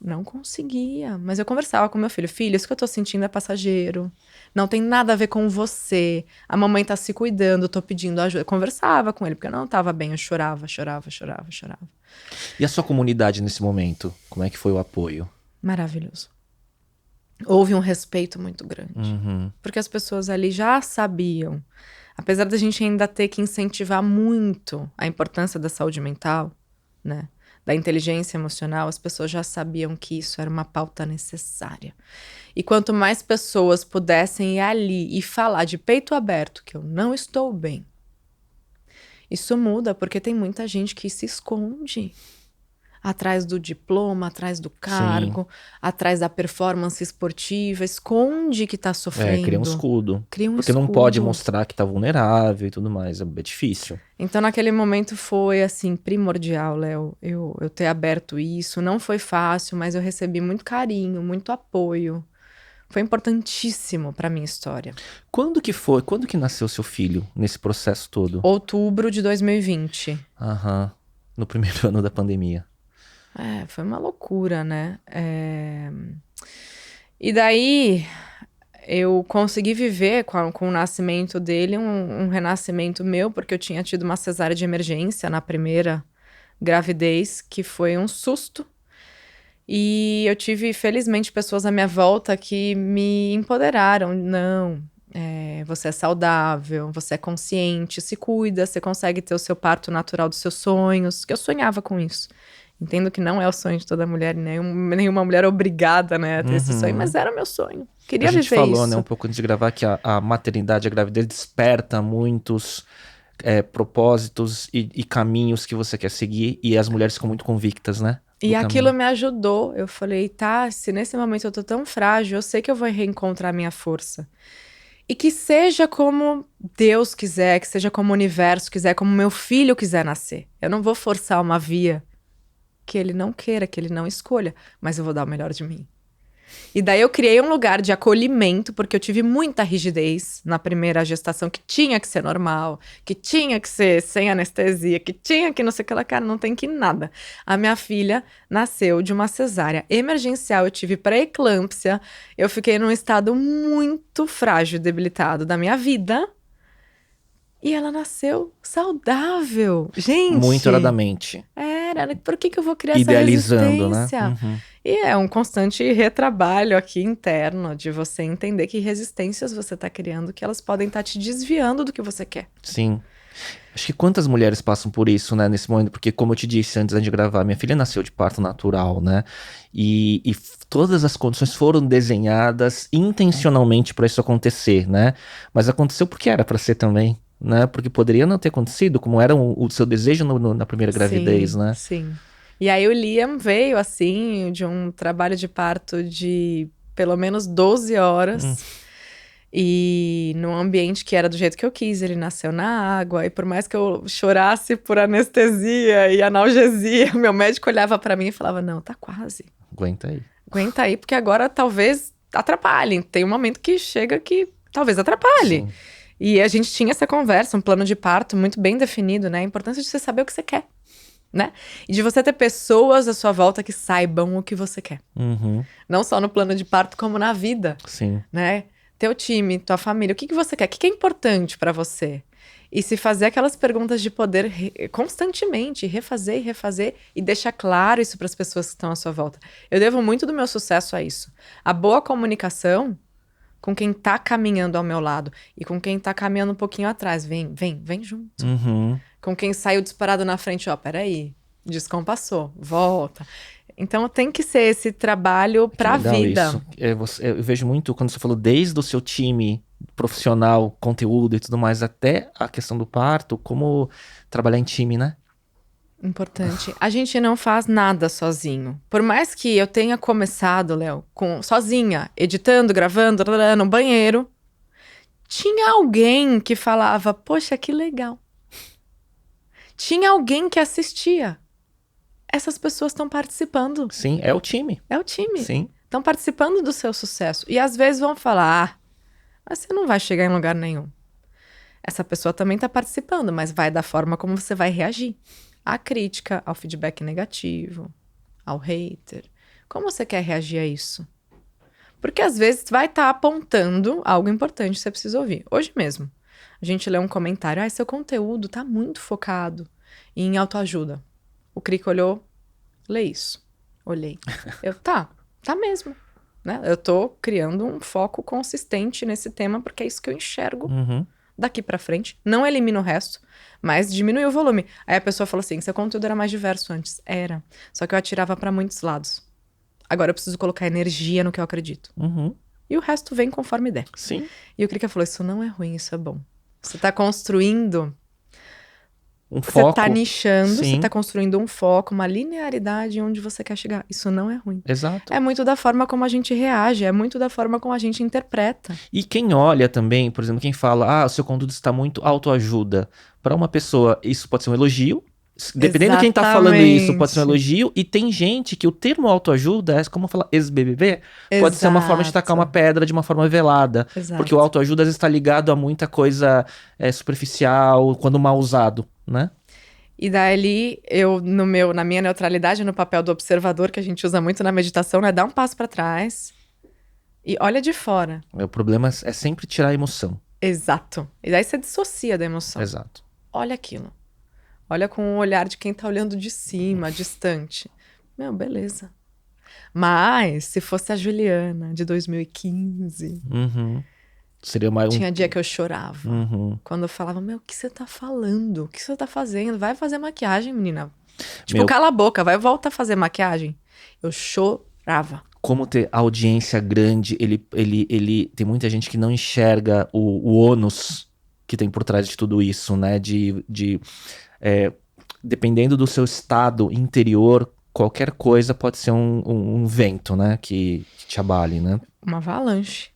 Não conseguia. Mas eu conversava com meu filho. Filho, isso que eu tô sentindo é passageiro. Não tem nada a ver com você. A mamãe tá se cuidando, tô pedindo ajuda. Eu conversava com ele, porque eu não tava bem. Eu chorava. E a sua comunidade nesse momento? Como é que foi o apoio? Maravilhoso. Houve um respeito muito grande. Uhum. Porque as pessoas ali já sabiam. Apesar da gente ainda ter que incentivar muito a importância da saúde mental, né? Da inteligência emocional, as pessoas já sabiam que isso era uma pauta necessária. E quanto mais pessoas pudessem ir ali e falar de peito aberto que eu não estou bem, isso muda, porque tem muita gente que se esconde atrás do diploma, atrás do cargo, atrás da performance esportiva, esconde que tá sofrendo. Cria um escudo. Cria um porque escudo. Não pode mostrar que tá vulnerável e tudo mais, é difícil. Então naquele momento foi assim, primordial, Léo, eu ter aberto isso. Não foi fácil, mas eu recebi muito carinho, muito apoio. Foi importantíssimo pra minha história. Quando que nasceu seu filho nesse processo todo? Outubro de 2020. Aham, no primeiro ano da pandemia. Foi uma loucura, né? E daí eu consegui viver com o nascimento dele um renascimento meu, porque eu tinha tido uma cesárea de emergência na primeira gravidez, que foi um susto. E eu tive, felizmente, pessoas à minha volta que me empoderaram. Não, você é saudável, você é consciente, se cuida, você consegue ter o seu parto natural dos seus sonhos. Que eu sonhava com isso. Entendo que não é o sonho de toda mulher, nenhuma mulher é obrigada, né, a ter esse sonho, mas era o meu sonho. Queria viver isso. A gente falou, né, um pouco antes de gravar, que a maternidade, a gravidez desperta muitos propósitos e caminhos que você quer seguir, e as mulheres ficam muito convictas, né? E do aquilo caminho. me ajudou. Eu falei, tá, se nesse momento eu tô tão frágil, eu sei que eu vou reencontrar minha força. E que seja como Deus quiser, que seja como o universo quiser, como meu filho quiser nascer. Eu não vou forçar uma via que ele não queira, que ele não escolha, mas eu vou dar o melhor de mim. E daí eu criei um lugar de acolhimento, porque eu tive muita rigidez na primeira gestação, que tinha que ser normal, que tinha que ser sem anestesia, que tinha que não sei o que lá, cara, não tem que nada. A minha filha nasceu de uma cesárea emergencial, eu tive pré-eclâmpsia, eu fiquei num estado muito frágil, debilitado da minha vida, e ela nasceu saudável. Muito era da Gente, mente. por que que eu vou criar essa Idealizando, né? resistência? Uhum. E é um constante retrabalho aqui interno de você entender que resistências você está criando, que elas podem estar te desviando do que você quer. Sim. Acho que quantas mulheres passam por isso, né, nesse momento, porque como eu te disse antes de gravar, minha filha nasceu de parto natural, né, e todas as condições foram desenhadas intencionalmente para isso acontecer, né, mas aconteceu porque era para ser também, né, porque poderia não ter acontecido, como era o seu desejo na primeira gravidez, Sim, né. sim. E aí o Liam veio assim de um trabalho de parto de pelo menos 12 horas. E num ambiente que era do jeito que eu quis, ele nasceu na água. E por mais que eu chorasse por anestesia e analgesia, meu médico olhava pra mim e falava: Não, tá quase. Aguenta aí. Aguenta aí, porque agora talvez atrapalhe. Tem um momento que chega que talvez atrapalhe. Sim. E a gente tinha essa conversa, um plano de parto muito bem definido, né? A importância de você saber o que você quer, né? E de você ter pessoas à sua volta que saibam o que você quer. Uhum. Não só no plano de parto, como na vida, Sim. né? Teu time, tua família, o que que você quer? O que que é importante pra você? E se fazer aquelas perguntas de poder constantemente, refazer e refazer e deixar claro isso para as pessoas que estão à sua volta. Eu devo muito do meu sucesso a isso. A boa comunicação com quem tá caminhando ao meu lado e com quem tá caminhando um pouquinho atrás. Vem junto. Uhum. Com quem saiu disparado na frente, ó, peraí, descompassou, volta. Então tem que ser esse trabalho Que pra legal vida. isso. Eu vejo muito, quando você falou desde o seu time profissional, conteúdo e tudo mais, até a questão do parto, como trabalhar em time, né? Importante. A gente não faz nada sozinho. Por mais que eu tenha começado, Léo, sozinha, editando, gravando, no banheiro, tinha alguém que falava, poxa, que legal. Tinha alguém que assistia. Essas pessoas estão participando. Sim, é o time. É o time. Sim. Estão participando do seu sucesso. E às vezes vão falar, mas você não vai chegar em lugar nenhum. Essa pessoa também está participando, mas vai da forma como você vai reagir. À crítica, ao feedback negativo, ao hater. Como você quer reagir a isso? Porque às vezes vai estar apontando algo importante que você precisa ouvir. Hoje mesmo, a gente lê um comentário, seu conteúdo tá muito focado em autoajuda. O Crico olhou, lê isso. Olhei. Tá mesmo. Né? Eu tô criando um foco consistente nesse tema, porque é isso que eu enxergo Uhum. daqui pra frente. Não elimino o resto, mas diminui o volume. Aí a pessoa falou assim, seu conteúdo era mais diverso antes. Era. Só que eu atirava pra muitos lados. Agora eu preciso colocar energia no que eu acredito. Uhum. E o resto vem conforme der. Sim. E o Krika falou, isso não é ruim, isso é bom. Você tá construindo... Um Você foco. tá nichando, Sim. você tá construindo um foco, uma linearidade onde você quer chegar. Isso não é ruim. Exato. É muito da forma como a gente reage, é muito da forma como a gente interpreta. E quem olha também, por exemplo, quem fala, o seu conteúdo está muito autoajuda. Para uma pessoa, isso pode ser um elogio. Dependendo de quem tá falando isso, pode ser um Exatamente. elogio. E tem gente que o termo autoajuda, é como falar ex-BBB, pode ser uma forma de tacar uma pedra de uma forma velada. Exato. Porque o autoajuda às vezes está ligado a muita coisa superficial, quando mal usado, né? E daí, eu, na minha neutralidade, no papel do observador, que a gente usa muito na meditação, né? Dá um passo para trás e olha de fora. O problema é sempre tirar a emoção. Exato. E daí você dissocia da emoção. Exato. Olha aquilo. Olha com o olhar de quem tá olhando de cima, distante. Meu, beleza. Mas, se fosse a Juliana, de 2015... Uhum. Seria mais Tinha dia que eu chorava. Uhum. Quando eu falava, o que você tá falando? O que você tá fazendo? Vai fazer maquiagem, menina. Tipo, cala a boca, vai voltar a fazer maquiagem. Eu chorava. Como ter audiência grande, ele tem muita gente que não enxerga o ônus que tem por trás de tudo isso, né? Dependendo do seu estado interior, qualquer coisa pode ser um vento, né? Que te abale, né? Uma avalanche.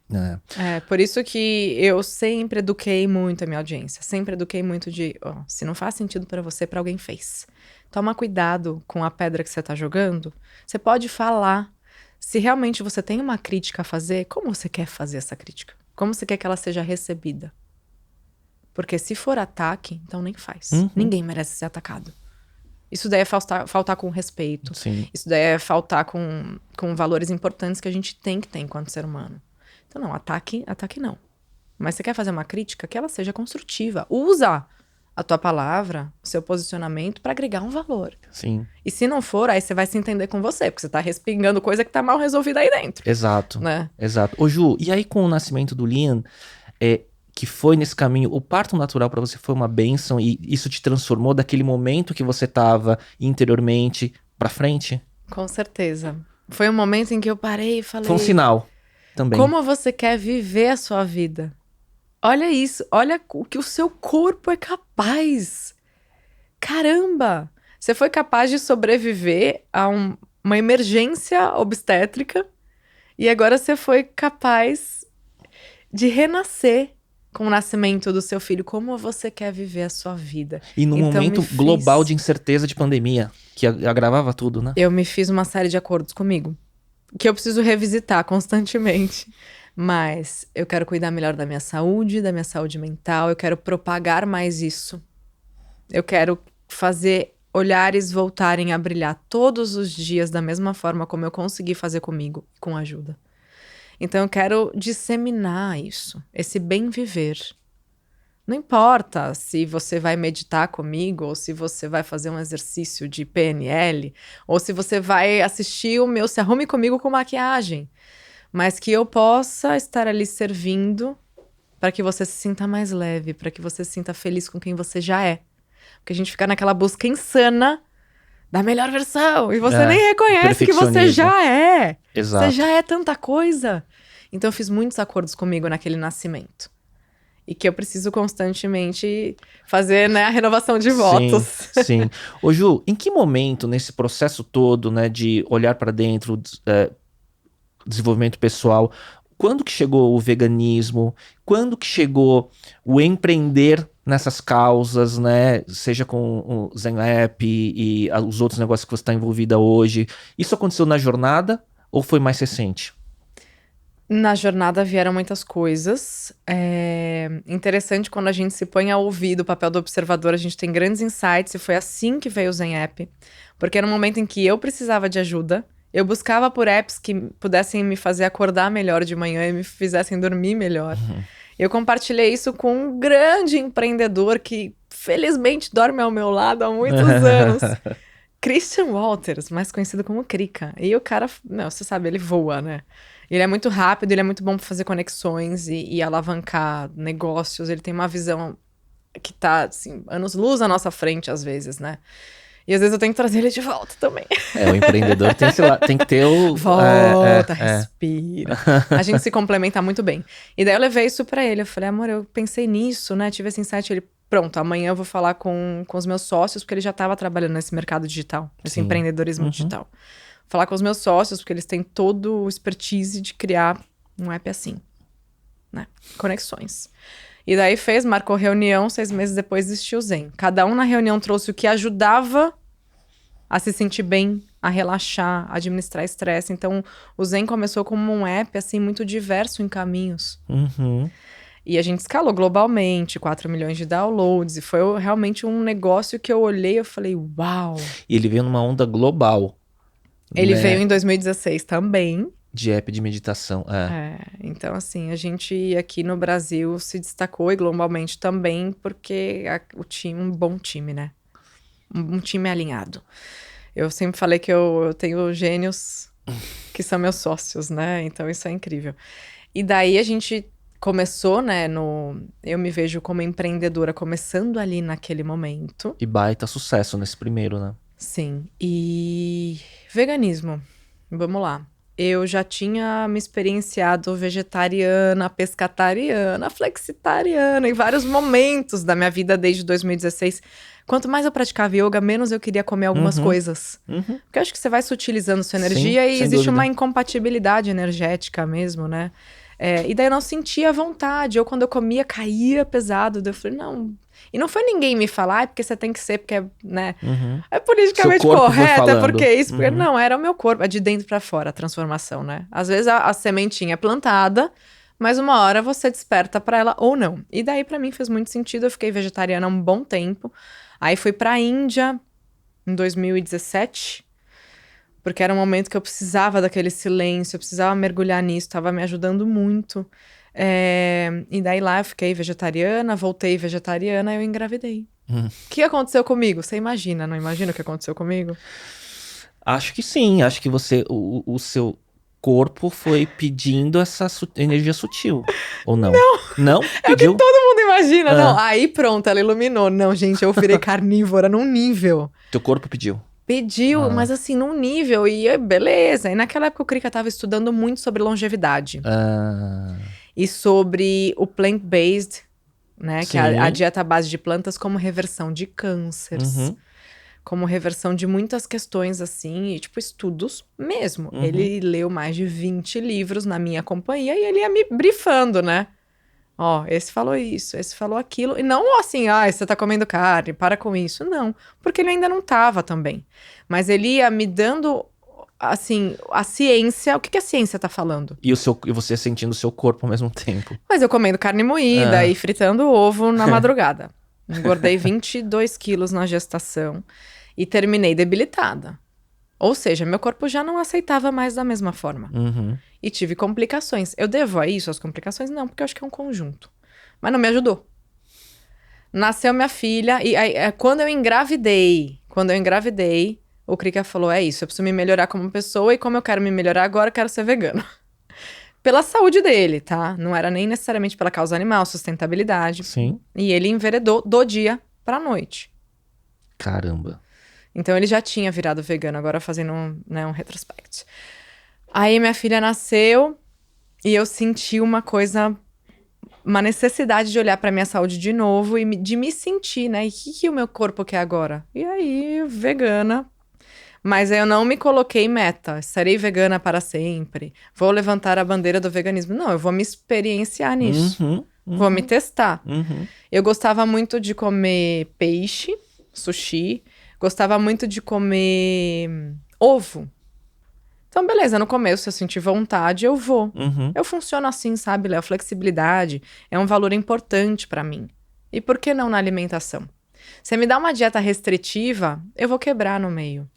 É. Por isso que eu sempre eduquei muito a minha audiência. Sempre eduquei muito de, se não faz sentido pra você, pra alguém fez. Toma cuidado com a pedra que você tá jogando. Você pode falar. Se realmente você tem uma crítica a fazer, como você quer fazer essa crítica? Como você quer que ela seja recebida? Porque se for ataque, então nem faz. Uhum. Ninguém merece ser atacado. Isso daí é faltar com respeito. Sim. Isso daí é faltar com valores importantes que a gente tem que ter enquanto ser humano. Então não, ataque não. Mas você quer fazer uma crítica, que ela seja construtiva. Usa a tua palavra, o seu posicionamento para agregar um valor. Sim. E se não for, aí você vai se entender com você, porque você tá respingando coisa que tá mal resolvida aí dentro. Exato. Né? Exato. Ô Ju, e aí com o nascimento do Liam, que foi nesse caminho, o parto natural pra você foi uma bênção e isso te transformou daquele momento que você tava interiormente pra frente? Com certeza. Foi um momento em que eu parei e falei... Foi um sinal também. Como você quer viver a sua vida? Olha isso, olha o que o seu corpo é capaz. Caramba! Você foi capaz de sobreviver a uma emergência obstétrica e agora você foi capaz de renascer com o nascimento do seu filho. Como você quer viver a sua vida? E num momento global de incerteza de pandemia, que agravava tudo, né? Eu me fiz uma série de acordos comigo, que eu preciso revisitar constantemente. Mas eu quero cuidar melhor da minha saúde mental, eu quero propagar mais isso. Eu quero fazer olhares voltarem a brilhar todos os dias da mesma forma como eu consegui fazer comigo, com ajuda. Então eu quero disseminar isso, esse bem viver. Não importa se você vai meditar comigo, ou se você vai fazer um exercício de PNL, ou se você vai assistir o meu Se Arrume Comigo com maquiagem. Mas que eu possa estar ali servindo para que você se sinta mais leve, para que você se sinta feliz com quem você já é. Porque a gente fica naquela busca insana da melhor versão, e você nem reconhece que você já é. Exato. Você já é tanta coisa. Então eu fiz muitos acordos comigo naquele nascimento. E que eu preciso constantemente fazer, né, a renovação de votos. Sim. Ô Ju, em que momento nesse processo todo, né, de olhar para dentro, desenvolvimento pessoal, quando que chegou o veganismo? Quando que chegou o empreender nessas causas, né? Seja com o Zen App e os outros negócios que você está envolvida hoje. Isso aconteceu na jornada ou foi mais recente? Na jornada vieram muitas coisas. Interessante quando a gente se põe a ouvir do papel do observador, a gente tem grandes insights, e foi assim que veio o Zen App. Porque era um momento em que eu precisava de ajuda. Eu buscava por apps que pudessem me fazer acordar melhor de manhã e me fizessem dormir melhor. Uhum. Eu compartilhei isso com um grande empreendedor que, felizmente, dorme ao meu lado há muitos anos. Christian Walters, mais conhecido como Krika. E o cara, você sabe, ele voa, né? Ele é muito rápido, ele é muito bom para fazer conexões e alavancar negócios. Ele tem uma visão que tá, assim, anos-luz à nossa frente, às vezes, né? E às vezes eu tenho que trazer ele de volta também. O empreendedor tem que ter o... Volta, respira. A gente se complementa muito bem. E daí eu levei isso pra ele. Eu falei, amor, eu pensei nisso, né? Tive esse insight. Ele, pronto, amanhã eu vou falar com os meus sócios, porque ele já tava trabalhando nesse mercado digital, nesse empreendedorismo digital. Falar com os meus sócios, porque eles têm todo o expertise de criar um app assim, né? Conexões. E daí marcou reunião, 6 meses depois existiu o Zen. Cada um na reunião trouxe o que ajudava a se sentir bem, a relaxar, a administrar estresse. Então, o Zen começou como um app, assim, muito diverso em caminhos. Uhum. E a gente escalou globalmente, 4 milhões de downloads. E foi realmente um negócio que eu olhei e falei, uau! E ele veio numa onda global. Ele veio em 2016 também. De app de meditação, Então, assim, a gente aqui no Brasil se destacou e globalmente também, porque o time, um bom time, né? Um time alinhado. Eu sempre falei que eu tenho gênios que são meus sócios, né? Então, isso é incrível. E daí a gente começou, né? Eu me vejo como empreendedora começando ali naquele momento. E baita sucesso nesse primeiro, né? Sim. E veganismo. Vamos lá. eu já tinha me experienciado vegetariana, pescatariana, flexitariana, em vários momentos da minha vida desde 2016. Quanto mais eu praticava yoga, menos eu queria comer algumas coisas. Porque eu acho que você vai sutilizando sua energia e sem existe dúvida. uma incompatibilidade energética mesmo, né? E daí eu não sentia vontade. Quando eu comia, caía pesado. Daí eu falei, não. E não foi ninguém me falar, porque você tem que ser, porque né? É politicamente Seu corpo foi correto, é falando. porque isso. Porque, não, era o meu corpo, é de dentro pra fora a transformação, né? Às vezes a sementinha é plantada, mas uma hora você desperta pra ela ou não. E daí pra mim fez muito sentido, eu fiquei vegetariana há um bom tempo. Aí fui pra Índia em 2017, porque era um momento que eu precisava daquele silêncio, eu precisava mergulhar nisso, tava me ajudando muito. E daí lá eu fiquei vegetariana, voltei vegetariana e eu engravidei. O que aconteceu comigo? Você imagina, não imagina o que aconteceu comigo? Acho que sim, acho que o seu corpo foi pedindo essa energia sutil, ou não? Não? É o que Pediu? todo mundo imagina, Ah. não. Aí pronto, ela iluminou. Não, gente, eu virei carnívora num nível. Teu corpo pediu. Pediu, mas assim, num nível, beleza. E naquela época o Krika tava estudando muito sobre longevidade. E sobre o plant-based, né? Que é a dieta à base de plantas como reversão de cânceres. Como reversão de muitas questões, assim, e tipo, estudos mesmo. Ele leu mais de 20 livros na minha companhia e ele ia me brifando, né? Ó, esse falou isso, esse falou aquilo. E não assim, você tá comendo carne, para com isso. Não, porque ele ainda não tava também. Mas ele ia me dando, assim, a ciência. O que a ciência tá falando? E você sentindo o seu corpo ao mesmo tempo. Mas eu comendo carne moída e fritando ovo na madrugada. Engordei 22 quilos na gestação e terminei debilitada. Ou seja, meu corpo já não aceitava mais da mesma forma. E tive complicações. Eu devo a isso as complicações? Não, porque eu acho que é um conjunto. Mas não me ajudou. Nasceu minha filha e aí, quando eu engravidei, o Krika falou, é isso, eu preciso me melhorar como pessoa e como eu quero me melhorar agora, eu quero ser vegano. Pela saúde dele, tá? Não era nem necessariamente pela causa animal, sustentabilidade. Sim. E ele enveredou do dia pra noite. Caramba. Então ele já tinha virado vegano, agora fazendo um retrospect. Aí minha filha nasceu e eu senti uma necessidade de olhar pra minha saúde de novo e de me sentir, né? E o que o meu corpo quer agora? E aí, vegana. Mas eu não me coloquei meta, serei vegana para sempre, vou levantar a bandeira do veganismo. Não, eu vou me experienciar nisso, vou me testar. Eu gostava muito de comer peixe, sushi, gostava muito de comer ovo. Então, beleza, no começo, se eu sentir vontade, eu vou. Eu funciono assim, sabe, Léo? Flexibilidade é um valor importante pra mim. E por que não na alimentação? Você me dá uma dieta restritiva, eu vou quebrar no meio.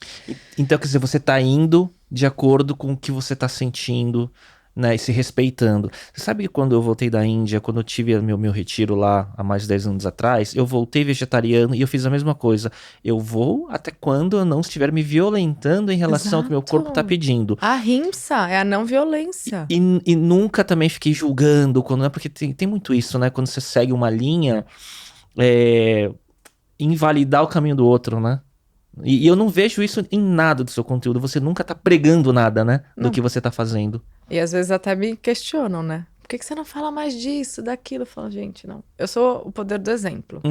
Então, quer dizer, você tá indo de acordo com o que você tá sentindo, né? E se respeitando. Você sabe que quando eu voltei da Índia, quando eu tive meu retiro lá há mais de 10 anos atrás, eu voltei vegetariano e eu fiz a mesma coisa. Eu vou até quando eu não estiver me violentando em relação ao que meu corpo tá pedindo. A rimsa é a não violência. E nunca também fiquei julgando, porque tem muito isso, né? Quando você segue uma linha, invalidar o caminho do outro, né? E eu não vejo isso em nada do seu conteúdo. Você nunca tá pregando nada, né? Do que você tá fazendo. E às vezes até me questionam, né? Por que você não fala mais disso, daquilo? Eu falo, gente, não. Eu sou o poder do exemplo.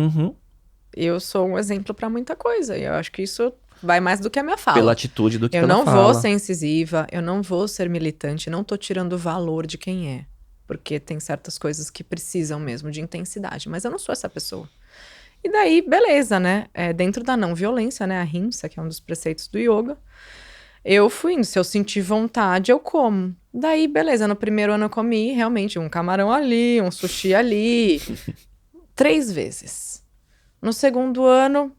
Eu sou um exemplo pra muita coisa. E eu acho que isso vai mais do que a minha fala. Pela atitude do que pela fala. Eu não vou ser incisiva, eu não vou ser militante, não tô tirando o valor de quem é. Porque tem certas coisas que precisam mesmo de intensidade. Mas eu não sou essa pessoa. E daí, beleza, né? Dentro da não violência, né? A rimsa, que é um dos preceitos do yoga. Eu fui indo. Se eu sentir vontade, eu como. Daí, beleza. No primeiro ano eu comi realmente um camarão ali, um sushi ali. 3 vezes. No segundo ano,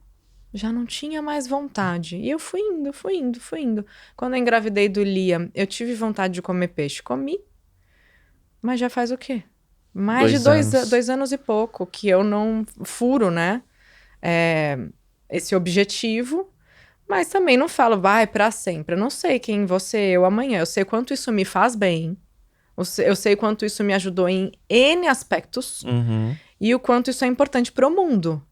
já não tinha mais vontade. E eu fui indo. Quando eu engravidei do Liam, eu tive vontade de comer peixe. Comi. Mas já faz o quê? Mais de 2 anos e pouco que eu não furo, né? Esse objetivo. Mas também não falo, vai pra sempre. Eu não sei quem você é eu amanhã. Eu sei quanto isso me faz bem. Eu sei quanto isso me ajudou em N aspectos. E o quanto isso é importante pro mundo.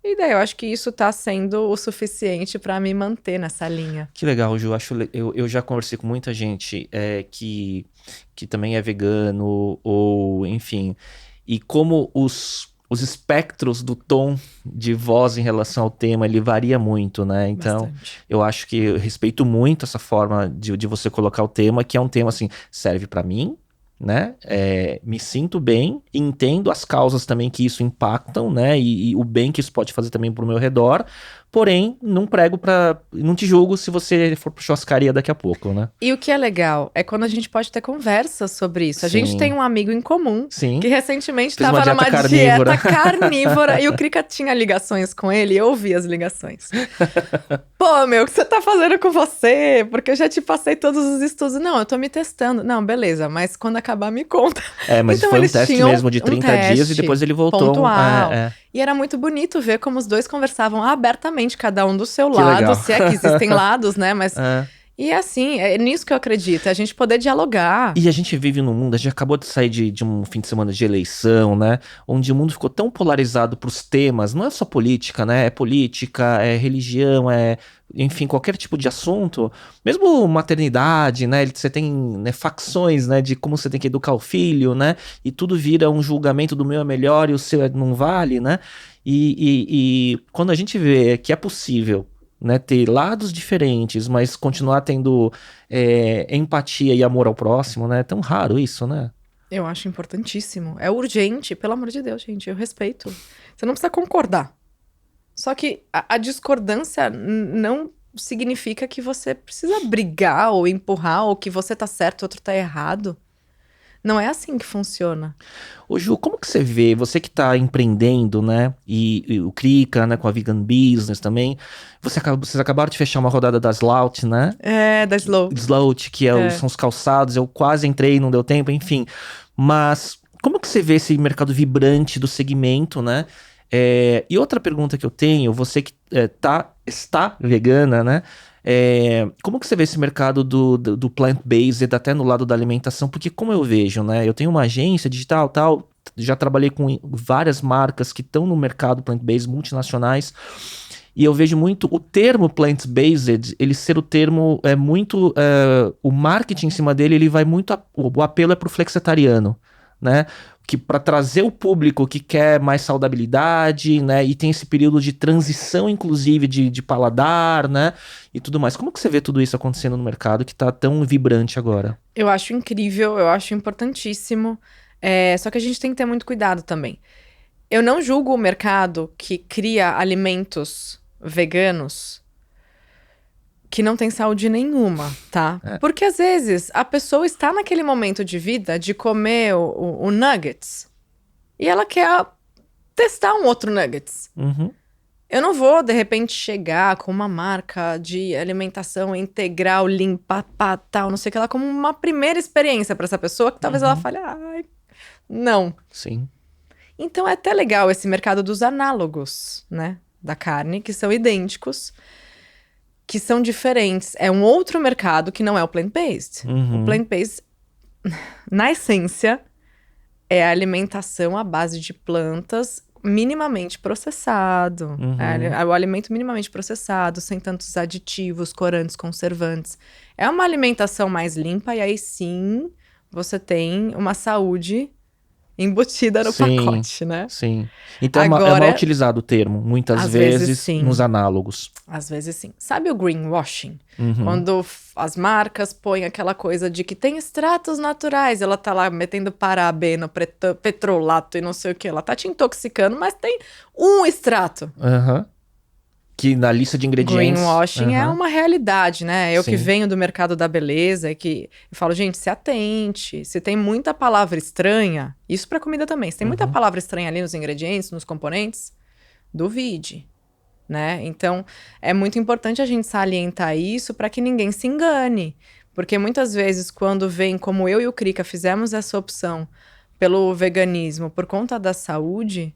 E daí eu acho que isso tá sendo o suficiente pra me manter nessa linha. Que legal, Ju. Eu já conversei com muita gente que também é vegano, ou enfim. E como os espectros do tom de voz em relação ao tema, ele varia muito, né? Então, Bastante. eu acho que eu respeito muito essa forma de você colocar o tema, que é um tema assim, serve pra mim, né? Me sinto bem, entendo as causas também que isso impactam, né? E o bem que isso pode fazer também pro meu redor. Porém, não te julgo se você for pro churrascaria daqui a pouco, né? E o que é legal é quando a gente pode ter conversas sobre isso. A Sim. gente tem um amigo em comum Sim. que recentemente Fez uma estava numa dieta carnívora. dieta carnívora e o Krika tinha ligações com ele e eu ouvi as ligações. Pô, meu, o que você tá fazendo com você? Porque eu já te passei todos os estudos. Não, eu tô me testando. Não, beleza, mas quando acabar me conta. Mas Então, foi um eles teste tinham mesmo de 30 dias e teste depois ele voltou. pontual. E era muito bonito ver como os dois conversavam abertamente, cada um do seu Que lado, legal. se é que existem lados, né? Mas É. e assim, é nisso que eu acredito, é a gente poder dialogar. E a gente vive num mundo, a gente acabou de sair de um fim de semana de eleição, né? Onde o mundo ficou tão polarizado pros temas, não é só política, né? É política, é religião, enfim, qualquer tipo de assunto. Mesmo maternidade, né? Você tem, né, facções, né? De como você tem que educar o filho, né? E tudo vira um julgamento do meu é melhor e o seu não vale, né? E quando a gente vê que é possível, né, ter lados diferentes, mas continuar tendo empatia e amor ao próximo, né? É tão raro isso, né? Eu acho importantíssimo. É urgente, pelo amor de Deus, gente. Eu respeito. Você não precisa concordar. Só que a discordância não significa que você precisa brigar ou empurrar, ou que você tá certo e outro tá errado. Não é assim que funciona. Ô Ju, como que você vê, você que tá empreendendo, né, e o Krika, né, com a Vegan Business também, vocês acabaram de fechar uma rodada da Slout, né? Da Slow. Slout, que são os calçados, eu quase entrei, não deu tempo, enfim. Mas como que você vê esse mercado vibrante do segmento, né? E outra pergunta que eu tenho, você que está vegana, né? Como que você vê esse mercado do plant-based até no lado da alimentação? Porque como eu vejo, né? Eu tenho uma agência digital, tal, já trabalhei com várias marcas que estão no mercado plant-based, multinacionais, e eu vejo muito o termo plant-based, ele ser o termo, o marketing em cima dele, ele vai muito, o apelo é pro flexitariano, né? Que para trazer o público que quer mais saudabilidade, né? E tem esse período de transição, inclusive, de paladar, né? E tudo mais. Como que você vê tudo isso acontecendo no mercado que tá tão vibrante agora? Eu acho incrível, eu acho importantíssimo. Só que a gente tem que ter muito cuidado também. Eu não julgo o mercado que cria alimentos veganos que não tem saúde nenhuma, tá? Porque às vezes a pessoa está naquele momento de vida de comer o nuggets e ela quer testar um outro nuggets. Uhum. Eu não vou, de repente, chegar com uma marca de alimentação integral, limpa, pá, tal, não sei o que lá, como uma primeira experiência para essa pessoa que talvez ela fale, ai, não. Sim. Então é até legal esse mercado dos análogos, né, da carne, que são idênticos, que são diferentes. É um outro mercado que não é o plant-based. Uhum. O plant-based, na essência, é a alimentação à base de plantas minimamente processado. Uhum. É o alimento minimamente processado, sem tantos aditivos, corantes, conservantes. É uma alimentação mais limpa e aí sim você tem uma saúde embutida no pacote, né? Sim. Então é mal utilizado o termo, muitas vezes sim. nos análogos. Às vezes sim. Sabe o greenwashing? Uhum. Quando as marcas põem aquela coisa de que tem extratos naturais, ela tá lá metendo parabeno, petrolato e não sei o que, ela tá te intoxicando, mas tem um extrato. Uhum. Que na lista de ingredientes... Greenwashing é uma realidade, né? Eu Sim. que venho do mercado da beleza, que eu falo, gente, se atente. Se tem muita palavra estranha, isso pra comida também, se tem muita palavra estranha ali nos ingredientes, nos componentes, duvide, né? Então, é muito importante a gente salientar isso para que ninguém se engane. Porque muitas vezes, quando vem, como eu e o Krika fizemos essa opção pelo veganismo por conta da saúde...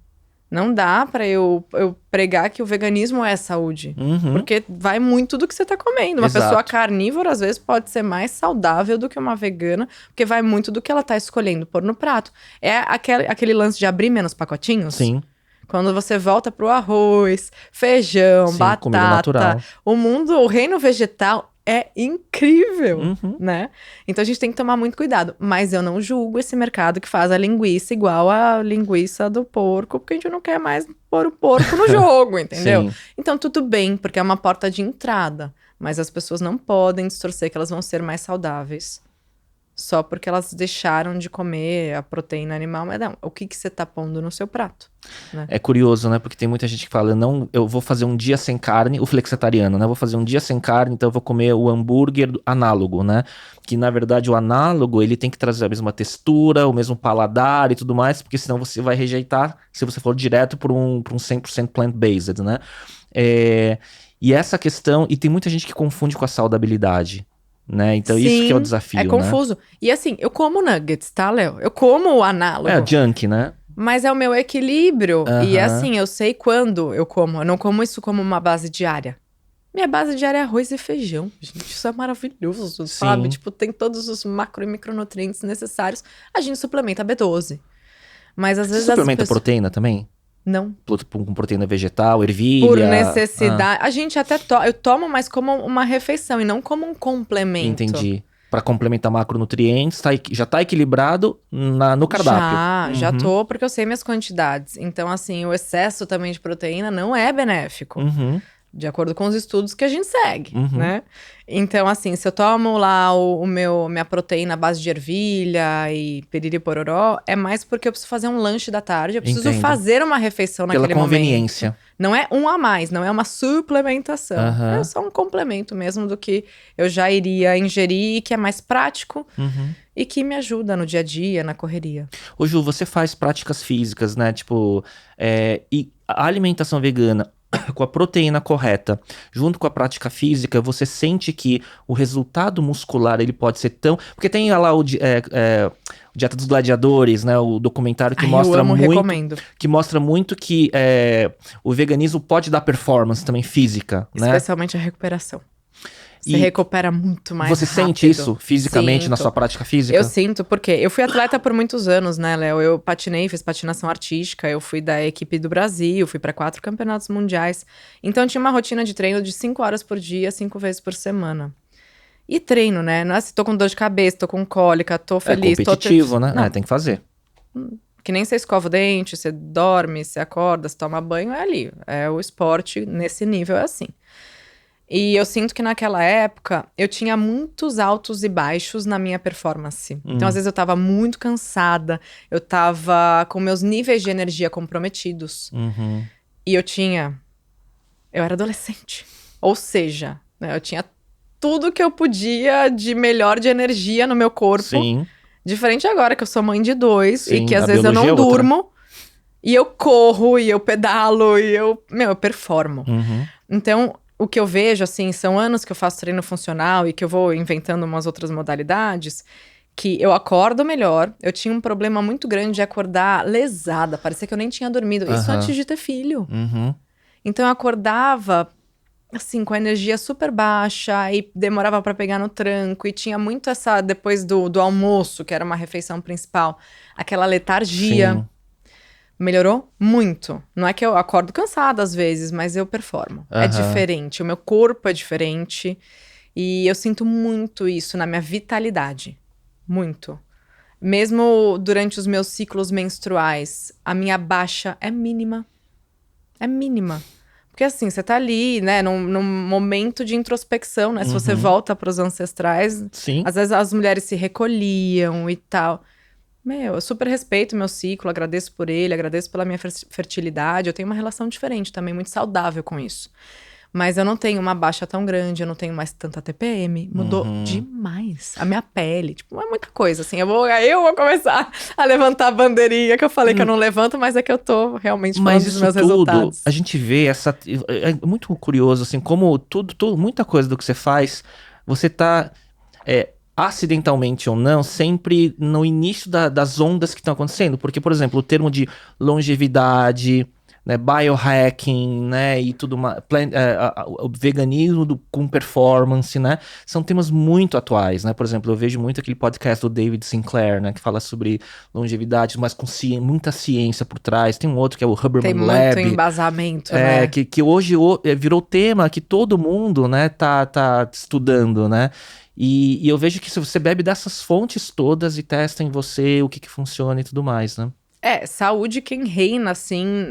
Não dá pra eu pregar que o veganismo é saúde. Uhum. Porque vai muito do que você tá comendo. Uma Exato. pessoa carnívora, às vezes, pode ser mais saudável do que uma vegana, porque vai muito do que ela tá escolhendo pôr no prato. É aquele lance de abrir menos pacotinhos? Sim. Quando você volta pro arroz, feijão, Sim, comida batata, natural. o reino vegetal é incrível, Uhum. né? Então a gente tem que tomar muito cuidado. Mas eu não julgo esse mercado que faz a linguiça igual a linguiça do porco, porque a gente não quer mais pôr o porco no jogo, entendeu? Sim. Então tudo bem, porque é uma porta de entrada. Mas as pessoas não podem distorcer que elas vão ser mais saudáveis só porque elas deixaram de comer a proteína animal. Mas não, o que você tá pondo no seu prato? Né? É curioso, né? Porque tem muita gente que fala, não, eu vou fazer um dia sem carne, o flexitariano, né? Eu vou fazer um dia sem carne, então eu vou comer o hambúrguer análogo, né? Que na verdade o análogo, ele tem que trazer a mesma textura, o mesmo paladar e tudo mais, porque senão você vai rejeitar se você for direto por um 100% plant-based, né? E essa questão, e tem muita gente que confunde com a saudabilidade, né? Então isso que é o desafio, é confuso. E assim, eu como nuggets, tá, Léo? Eu como o análogo. É junk, né? Mas é o meu equilíbrio. E Aham. assim, eu sei quando eu como. Eu não como isso como uma base diária. Minha base diária é arroz e feijão. Gente, isso é maravilhoso, sabe? Tipo, tem todos os macro e micronutrientes necessários. A gente suplementa B12. Mas às Você vezes suplementa proteína também? Não. Com proteína vegetal, ervilha? Por necessidade. A gente até eu tomo, mas como uma refeição e não como um complemento. Entendi. Para complementar macronutrientes, já tá equilibrado no cardápio. Já tô, porque eu sei minhas quantidades. Então, assim, o excesso também de proteína não é benéfico. Uhum. De acordo com os estudos que a gente segue, Uhum. né? Então, assim, se eu tomo lá minha proteína à base de ervilha e piriri pororó, é mais porque eu preciso fazer um lanche da tarde, eu preciso Entendo. fazer uma refeição Pela naquele conveniência. momento. Não é um a mais, não é uma suplementação. Aham. É só um complemento mesmo do que eu já iria ingerir, que é mais prático Uhum. e que me ajuda no dia a dia, na correria. Ô Ju, você faz práticas físicas, né? Tipo, e a alimentação vegana com a proteína correta, junto com a prática física, você sente que o resultado muscular ele pode ser tão... Porque tem lá o Dieta dos Gladiadores, né? O documentário que Recomendo. que mostra muito que o veganismo pode dar performance também física, né? Especialmente a recuperação. Você recupera muito mais Você rápido. sente isso fisicamente na sua prática física? Eu sinto, porque eu fui atleta por muitos anos, né, Léo? Eu patinei, fiz patinação artística, eu fui da equipe do Brasil, fui para 4 campeonatos mundiais. Então, eu tinha uma rotina de treino de 5 horas por dia, 5 vezes por semana. E treino, né? Não é se tô com dor de cabeça, tô com cólica, tô feliz. É competitivo, né? Não, Tem que fazer. que nem você escova o dente, você dorme, você acorda, você toma banho, é ali. É o esporte, nesse nível, é assim. E eu sinto que naquela época eu tinha muitos altos e baixos na minha performance. Então, às vezes, eu tava muito cansada, eu tava com meus níveis de energia comprometidos. Uhum. E eu era adolescente. Ou seja, né, eu tinha tudo que eu podia de melhor de energia no meu corpo. Sim. Diferente agora que eu sou mãe de 2 Sim, e que às a vezes eu biologia não é outra. durmo. E eu corro, e eu pedalo, e eu performo. Uhum. Então, o que eu vejo, assim, são anos que eu faço treino funcional e que eu vou inventando umas outras modalidades, que eu acordo melhor. Eu tinha um problema muito grande de acordar lesada, parecia que eu nem tinha dormido. Isso Aham. antes de ter filho. Uhum. Então, eu acordava, assim, com a energia super baixa e demorava pra pegar no tranco. E tinha muito essa, depois do almoço, que era uma refeição principal, aquela letargia. Sim. Melhorou muito. Não é que eu acordo cansada às vezes, mas eu performo. É Aham. diferente, o meu corpo é diferente. E eu sinto muito isso na minha vitalidade. Muito. Mesmo durante os meus ciclos menstruais, a minha baixa é mínima. É mínima. Porque assim, você tá ali, né, num momento de introspecção, né? Se você volta pros ancestrais, Sim. às vezes as mulheres se recolhiam e tal. Eu super respeito o meu ciclo, agradeço por ele, agradeço pela minha fertilidade. Eu tenho uma relação diferente também, muito saudável com isso. Mas eu não tenho uma baixa tão grande, eu não tenho mais tanta TPM. Mudou demais. A minha pele, tipo, é muita coisa, assim. Eu vou começar a levantar a bandeirinha, que eu falei que eu não levanto, mas é que eu tô realmente falando Mas dos isso meus tudo, resultados. a gente vê é muito curioso, assim, como muita coisa do que você faz, você tá, acidentalmente ou não, sempre no início das ondas que estão acontecendo. Porque, por exemplo, o termo de longevidade, né, biohacking, né, e tudo mais, o veganismo com performance, né, são temas muito atuais, né, por exemplo, eu vejo muito aquele podcast do David Sinclair, né, que fala sobre longevidade, mas com muita ciência por trás, tem um outro que é o Tem Huberman muito Lab, embasamento, né? que hoje virou tema que todo mundo, né, tá estudando, né, e eu vejo que se você bebe dessas fontes todas e testa em você o que funciona e tudo mais, né. Saúde quem reina, assim,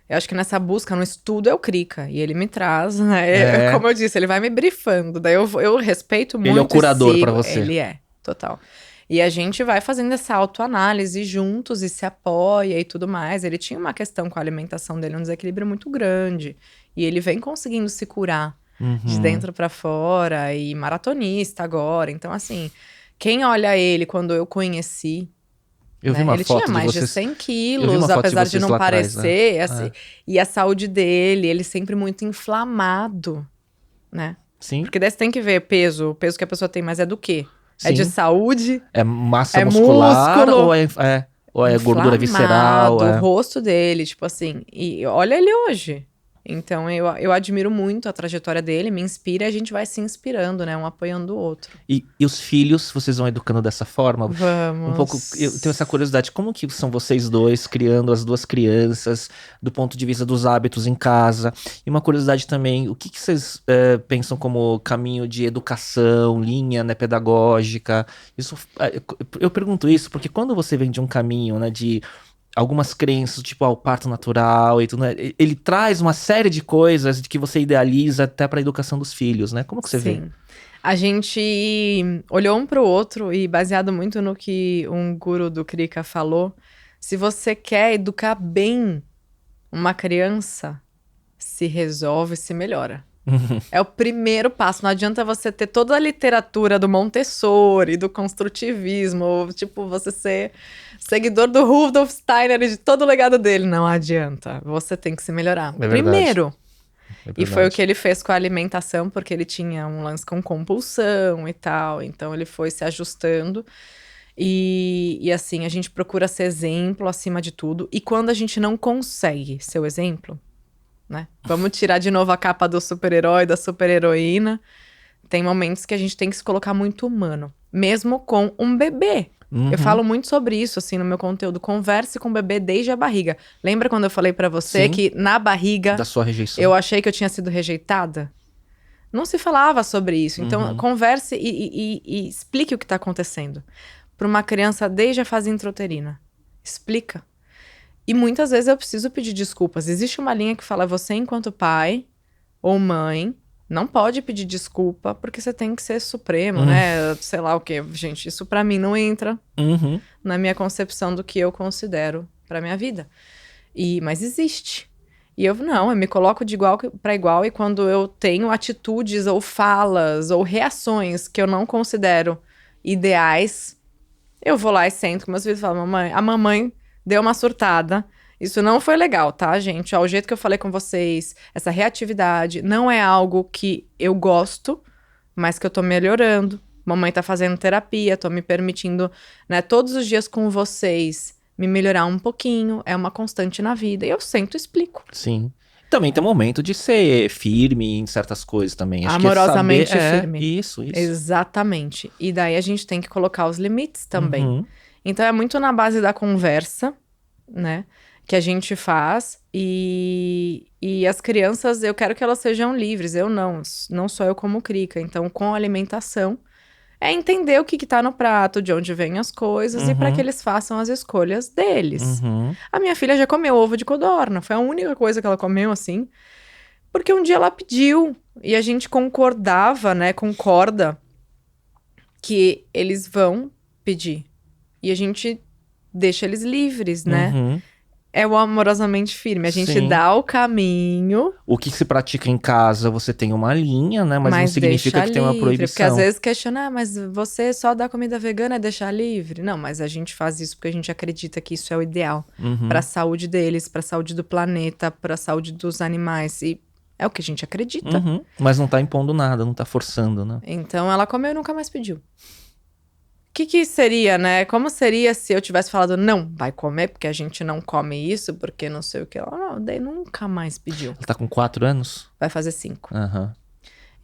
eu acho que nessa busca, no estudo, é o Krika. E ele me traz, né? É. Como eu disse, ele vai me brifando. Daí eu respeito muito Ele é o curador e pra sigo. você. Ele é, total. E a gente vai fazendo essa autoanálise juntos e se apoia e tudo mais. Ele tinha uma questão com a alimentação dele, um desequilíbrio muito grande. E ele vem conseguindo se curar de dentro pra fora e maratonista agora. Então, assim, quem olha ele quando eu conheci, Eu vi né? uma Ele foto tinha de mais de vocês. 100 Eu vi quilos, uma foto de apesar de vocês não lá atrás, né? parecer. Assim, e a saúde dele, ele sempre muito inflamado, né? Sim, Porque daí você tem que ver peso. O peso que a pessoa tem, mas é do quê? É de sim. saúde? É massa É muscular músculo? ou é gordura visceral? Inflamado, o rosto dele, tipo assim. E olha ele hoje. Então eu admiro muito a trajetória dele, me inspira e a gente vai se inspirando, né? Um apoiando o outro. E os filhos, vocês vão educando dessa forma? Um pouco, Vamos. eu tenho essa curiosidade, como que são vocês dois criando as duas crianças do ponto de vista dos hábitos em casa? E uma curiosidade também, o que vocês pensam como caminho de educação, linha, né, pedagógica? Isso, eu pergunto isso porque quando você vem de um caminho, né, de algumas crenças, tipo, o parto natural e tudo, né? Ele traz uma série de coisas que você idealiza até para a educação dos filhos, né? Como que você vê? Sim. A gente olhou um pro outro e baseado muito no que um guru do Krika falou, se você quer educar bem uma criança, se resolve, se melhora. É o primeiro passo. Não adianta você ter toda a literatura do Montessori, do construtivismo, ou, tipo, você ser seguidor do Rudolf Steiner e de todo o legado dele. Não adianta. Você tem que se melhorar. É verdade. Primeiro. É E foi o verdade. que ele fez com a alimentação, porque ele tinha um lance com compulsão e tal. Então ele foi se ajustando. E assim, a gente procura ser exemplo acima de tudo. E quando a gente não consegue ser o exemplo, né? Vamos tirar de novo a capa do super-herói, da super-heroína. Tem momentos que a gente tem que se colocar muito humano, mesmo com um bebê. Uhum. Eu falo muito sobre isso, assim, no meu conteúdo. Converse com o bebê desde a barriga. Lembra quando eu falei pra você Sim. que na barriga Da sua rejeição. eu achei que eu tinha sido rejeitada? Não se falava sobre isso. Então, converse e explique o que tá acontecendo. Pra uma criança desde a fase intrauterina. Explica. E muitas vezes eu preciso pedir desculpas. Existe uma linha que fala: você, enquanto pai ou mãe, não pode pedir desculpa porque você tem que ser supremo, né? Sei lá o quê. Gente, isso pra mim não entra Uhum. na minha concepção do que eu considero pra minha vida. Mas existe. E eu me coloco de igual para igual, e quando eu tenho atitudes ou falas ou reações que eu não considero ideais, eu vou lá e sento com meus filhos e falo: mamãe, a mamãe deu uma surtada. Isso não foi legal, tá, gente? Ó, o jeito que eu falei com vocês, essa reatividade, não é algo que eu gosto, mas que eu tô melhorando. Mamãe tá fazendo terapia, tô me permitindo, né, todos os dias com vocês, me melhorar um pouquinho. É uma constante na vida. E eu sento e explico. Sim. Também tem um momento de ser firme em certas coisas também. Acho Amorosamente que firme. Isso. Exatamente. E daí a gente tem que colocar os limites também. Uhum. Então é muito na base da conversa, né, que a gente faz. E as crianças, eu quero que elas sejam livres. Eu não sou eu como Krika. Então, com a alimentação, é entender o que tá no prato, de onde vêm as coisas, e para que eles façam as escolhas deles. Uhum. A minha filha já comeu ovo de codorna. Foi a única coisa que ela comeu, assim, porque um dia ela pediu. E a gente concorda que eles vão pedir. E a gente deixa eles livres, né? Uhum. É o amorosamente firme. A gente Sim. dá o caminho, O que se pratica em casa, você tem uma linha, né? Mas não significa deixa que tem uma livre. proibição. Porque às vezes questiona: mas você só dá comida vegana é deixar livre? Não, mas a gente faz isso porque a gente acredita que isso é o ideal. Para a saúde deles, para a saúde do planeta, para a saúde dos animais. E é o que a gente acredita. Mas não tá impondo nada, não tá forçando, né? Então ela comeu e nunca mais pediu. que seria, né? Como seria se eu tivesse falado, não, vai comer, porque a gente não come isso, porque não sei o que. Não, daí nunca mais pediu. Ela tá com 4 anos? Vai fazer 5. Aham.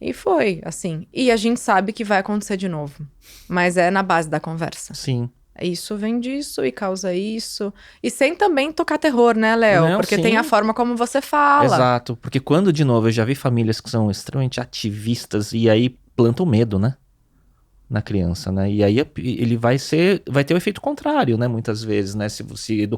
E foi, assim. E a gente sabe que vai acontecer de novo. Mas é na base da conversa. Sim. Isso vem disso e causa isso. E sem também tocar terror, né, Léo? Não, Porque sim. tem a forma como você fala. Exato. Porque quando, de novo, eu já vi famílias que são extremamente ativistas e aí plantam medo, né? Na criança, né? E aí ele vai ter o efeito contrário, né? Muitas vezes, né? Se você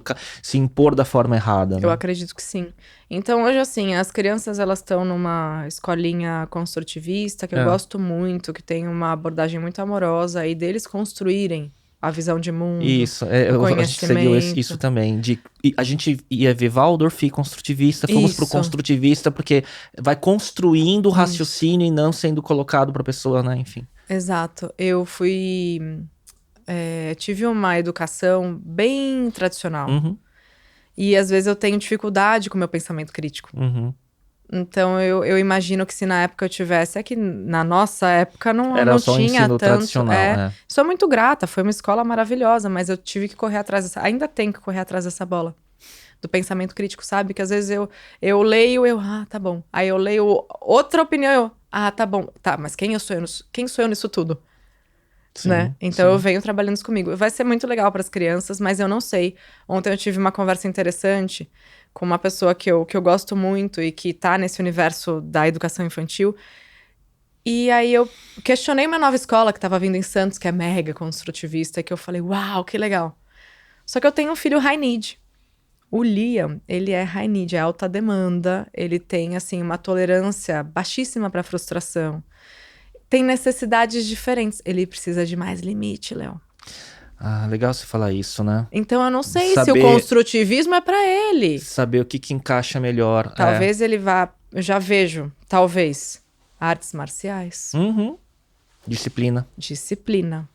se impor da forma errada, né? Eu acredito que sim. Então, hoje, assim, as crianças, elas estão numa escolinha construtivista, que eu gosto muito, que tem uma abordagem muito amorosa, e deles construírem a visão de mundo, Isso, o a gente seguiu conhecimento. isso também. A gente ia ver Waldorf e construtivista, fomos pro Isso. construtivista, porque vai construindo o raciocínio e não sendo colocado pra pessoa, né? Enfim. Exato. Eu tive uma educação bem tradicional. Uhum, E às vezes eu tenho dificuldade com o meu pensamento crítico. uhum. Então eu imagino que se na época eu tivesse, é que na nossa época Era não só o tinha ensino tanto. tradicional, Sou muito grata, foi uma escola maravilhosa, mas eu tive que correr atrás ainda tenho que correr atrás dessa bola. Do pensamento crítico, sabe? Que às vezes eu leio, tá bom. Aí eu leio outra opinião, tá bom. Tá, mas quem sou eu nisso tudo? Sim, Né? Então sim. eu venho trabalhando isso comigo. Vai ser muito legal para as crianças, mas eu não sei. Ontem eu tive uma conversa interessante com uma pessoa que eu gosto muito e que tá nesse universo da educação infantil. E aí eu questionei uma nova escola que tava vindo em Santos, que é mega construtivista, que eu falei, uau, que legal. Só que eu tenho um filho high need. O Liam, ele é high need, é alta demanda, ele tem, assim, uma tolerância baixíssima para frustração. Tem necessidades diferentes. Ele precisa de mais limite, Léo. Ah, legal você falar isso, né? Então eu não sei se o Saber- construtivismo é pra ele. Saber o que encaixa melhor. Talvez ele vá, eu já vejo, talvez, artes marciais, Uhum. Disciplina. disciplina,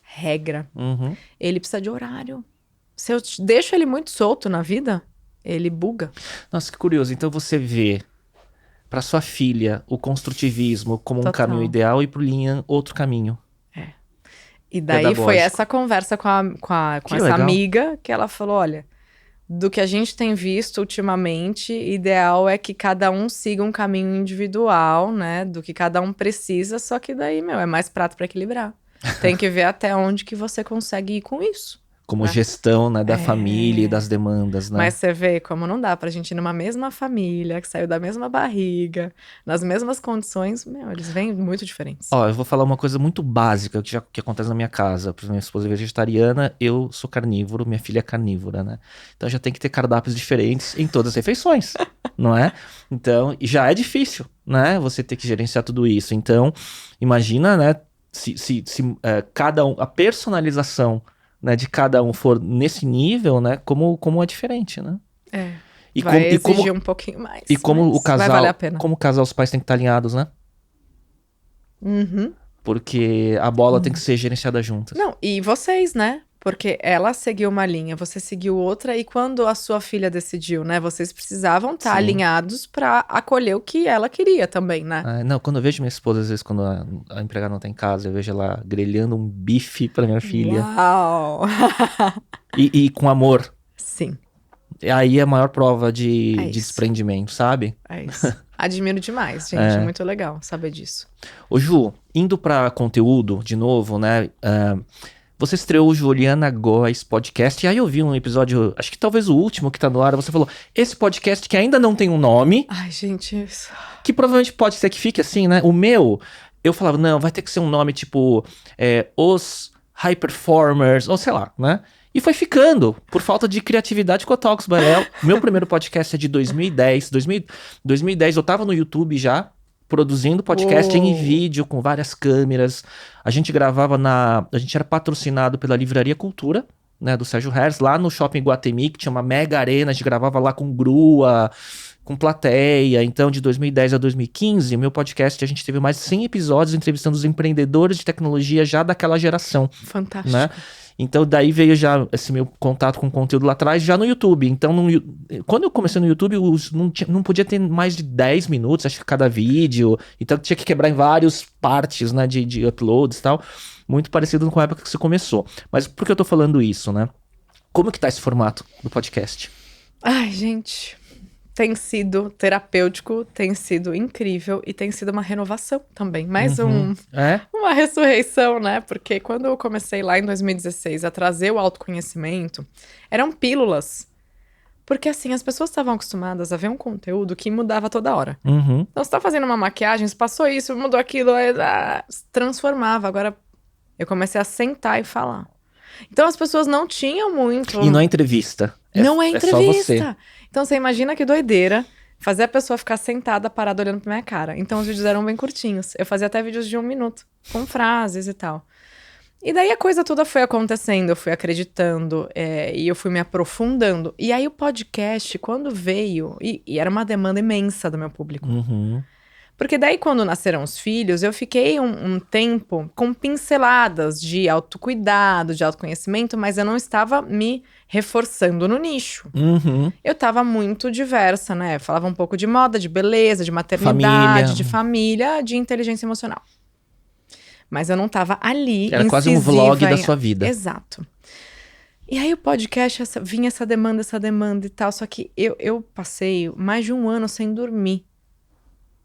regra. Uhum. Ele precisa de horário. Se eu deixo ele muito solto na vida, ele buga. Nossa, que curioso. Então você vê pra sua filha o construtivismo como um Total. caminho ideal e pro Liam outro caminho. E daí foi Pedagógico. essa conversa com Que essa legal. amiga que ela falou, olha, do que a gente tem visto ultimamente, ideal é que cada um siga um caminho individual, né? Do que cada um precisa, só que daí, é mais prato pra equilibrar. Tem que ver até onde que você consegue ir com isso. Como gestão, né, da família e das demandas, né? Mas você vê como não dá pra gente ir numa mesma família, que saiu da mesma barriga, nas mesmas condições, eles vêm muito diferentes. Ó, eu vou falar uma coisa muito básica que acontece na minha casa. Por exemplo, minha esposa é vegetariana, eu sou carnívoro, minha filha é carnívora, né? Então já tem que ter cardápios diferentes em todas as refeições, não é? Então, e já é difícil, né? Você ter que gerenciar tudo isso. Então, imagina, né? Se cada um, a personalização, né, de cada um for nesse nível, né? Como é diferente, né? E vai como, exigir um pouquinho mais. e como mas o casal, vai valer a pena. como o casal, os pais têm que estar alinhados, né? Uhum. Porque a bola tem que ser gerenciada juntas. Não, e vocês, né? Porque ela seguiu uma linha, você seguiu outra, e quando a sua filha decidiu, né? Vocês precisavam estar Sim. alinhados pra acolher o que ela queria também, né? Ah, não, quando eu vejo minha esposa, às vezes, quando a empregada não tá em casa, eu vejo ela grelhando um bife pra minha filha. Uau! E com amor. Sim, Aí é a maior prova de É isso. desprendimento, sabe? é isso. Admiro demais, gente. É muito legal saber disso. Ô Ju, indo pra conteúdo, de novo, né? Você estreou o Juliana Góes Podcast, e aí eu vi um episódio, acho que talvez o último que tá no ar, você falou, esse podcast que ainda não tem um nome, Ai, gente, isso. que provavelmente pode ser que fique assim, né? O meu, eu falava, não, vai ter que ser um nome tipo Os High Performers, ou sei lá, né? E foi ficando, por falta de criatividade com a Talks by Léo. Meu primeiro podcast é de 2010. 2010 eu tava no YouTube já, produzindo podcast em vídeo, com várias câmeras. A gente gravava a gente era patrocinado pela Livraria Cultura, né, do Sérgio Herz, lá no Shopping Guatemi, que tinha uma mega arena, a gente gravava lá com grua, com plateia. Então, de 2010 a 2015, meu podcast, a gente teve mais de 100 episódios entrevistando os empreendedores de tecnologia já daquela geração, Fantástico. né? Então daí veio já esse meu contato com conteúdo lá atrás, já no YouTube. Então quando eu comecei no YouTube, não podia ter mais de 10 minutos, acho que cada vídeo. Então tinha que quebrar em várias partes, né, de uploads e tal. Muito parecido com a época que você começou. Mas por que eu tô falando isso, né? Como que tá esse formato do podcast? Ai, gente, tem sido terapêutico, tem sido incrível e tem sido uma renovação também. Uma ressurreição, né? Porque quando eu comecei lá em 2016 a trazer o autoconhecimento, eram pílulas. Porque assim, as pessoas estavam acostumadas a ver um conteúdo que mudava toda hora. Uhum. Então você tá fazendo uma maquiagem, você passou isso, mudou aquilo, aí, transformava. Agora eu comecei a sentar e falar. Então as pessoas não tinham muito. E não é entrevista. Não é entrevista. É só você. Então você imagina que doideira fazer a pessoa ficar sentada, parada, olhando pra minha cara. Então os vídeos eram bem curtinhos. Eu fazia até vídeos de 1 minuto, com frases e tal. E daí a coisa toda foi acontecendo, eu fui acreditando, e eu fui me aprofundando. E aí o podcast, quando veio, e era uma demanda imensa do meu público. Uhum. Porque daí, quando nasceram os filhos, eu fiquei um tempo com pinceladas de autocuidado, de autoconhecimento, mas eu não estava me reforçando no nicho. Uhum. Eu estava muito diversa, né? Eu falava um pouco de moda, de beleza, de maternidade, de família, de inteligência emocional. Mas eu não estava ali, era quase um vlog da sua vida. Exato. E aí o podcast, vinha essa demanda e tal, só que eu passei mais de 1 ano sem dormir.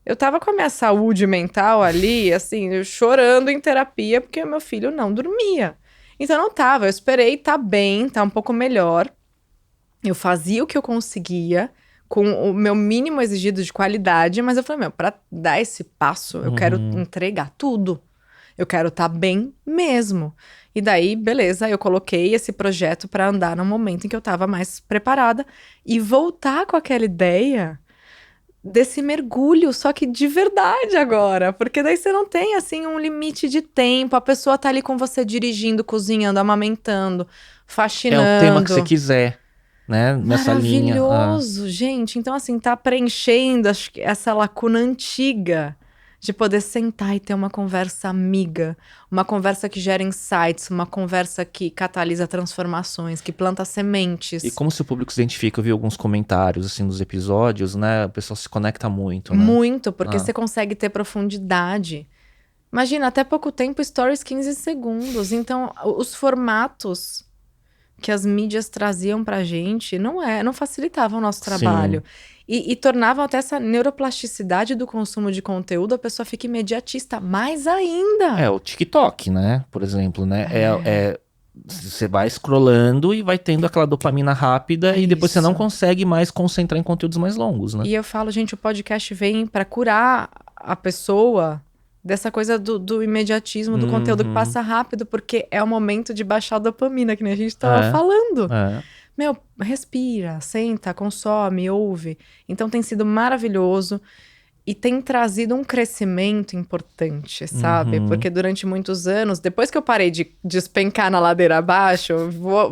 Eu tava com a minha saúde mental ali, assim, eu chorando em terapia, porque o meu filho não dormia. Então não tava, eu esperei tá bem, tá um pouco melhor. Eu fazia o que eu conseguia, com o meu mínimo exigido de qualidade, mas eu falei, pra dar esse passo, eu quero entregar tudo. Eu quero tá bem mesmo. E daí, beleza, eu coloquei esse projeto pra andar no momento em que eu tava mais preparada e voltar com aquela ideia desse mergulho, só que de verdade agora, porque daí você não tem, assim, um limite de tempo, a pessoa tá ali com você dirigindo, cozinhando, amamentando, faxinando. É o tema que você quiser, né, nessa linha. Maravilhoso, gente, então assim, tá preenchendo essa lacuna antiga de poder sentar e ter uma conversa amiga, uma conversa que gera insights, uma conversa que catalisa transformações, que planta sementes. E como seu público se identifica, eu vi alguns comentários, assim, nos episódios, né, o pessoal se conecta muito, né? Muito, porque você consegue ter profundidade. Imagina, até pouco tempo, stories 15 segundos. Então, os formatos que as mídias traziam pra gente não facilitavam o nosso trabalho. E tornavam até essa neuroplasticidade do consumo de conteúdo, a pessoa fica imediatista, mais ainda. É, o TikTok, né, por exemplo, né, você vai scrollando e vai tendo aquela dopamina rápida e depois você não consegue mais concentrar em conteúdos mais longos, né? E eu falo, gente, o podcast vem pra curar a pessoa dessa coisa do imediatismo, do conteúdo que passa rápido, porque é o momento de baixar a dopamina, que nem a gente tava falando. Meu, respira, senta, consome, ouve. Então tem sido maravilhoso e tem trazido um crescimento importante, sabe? Porque durante muitos anos, depois que eu parei de despencar na ladeira abaixo,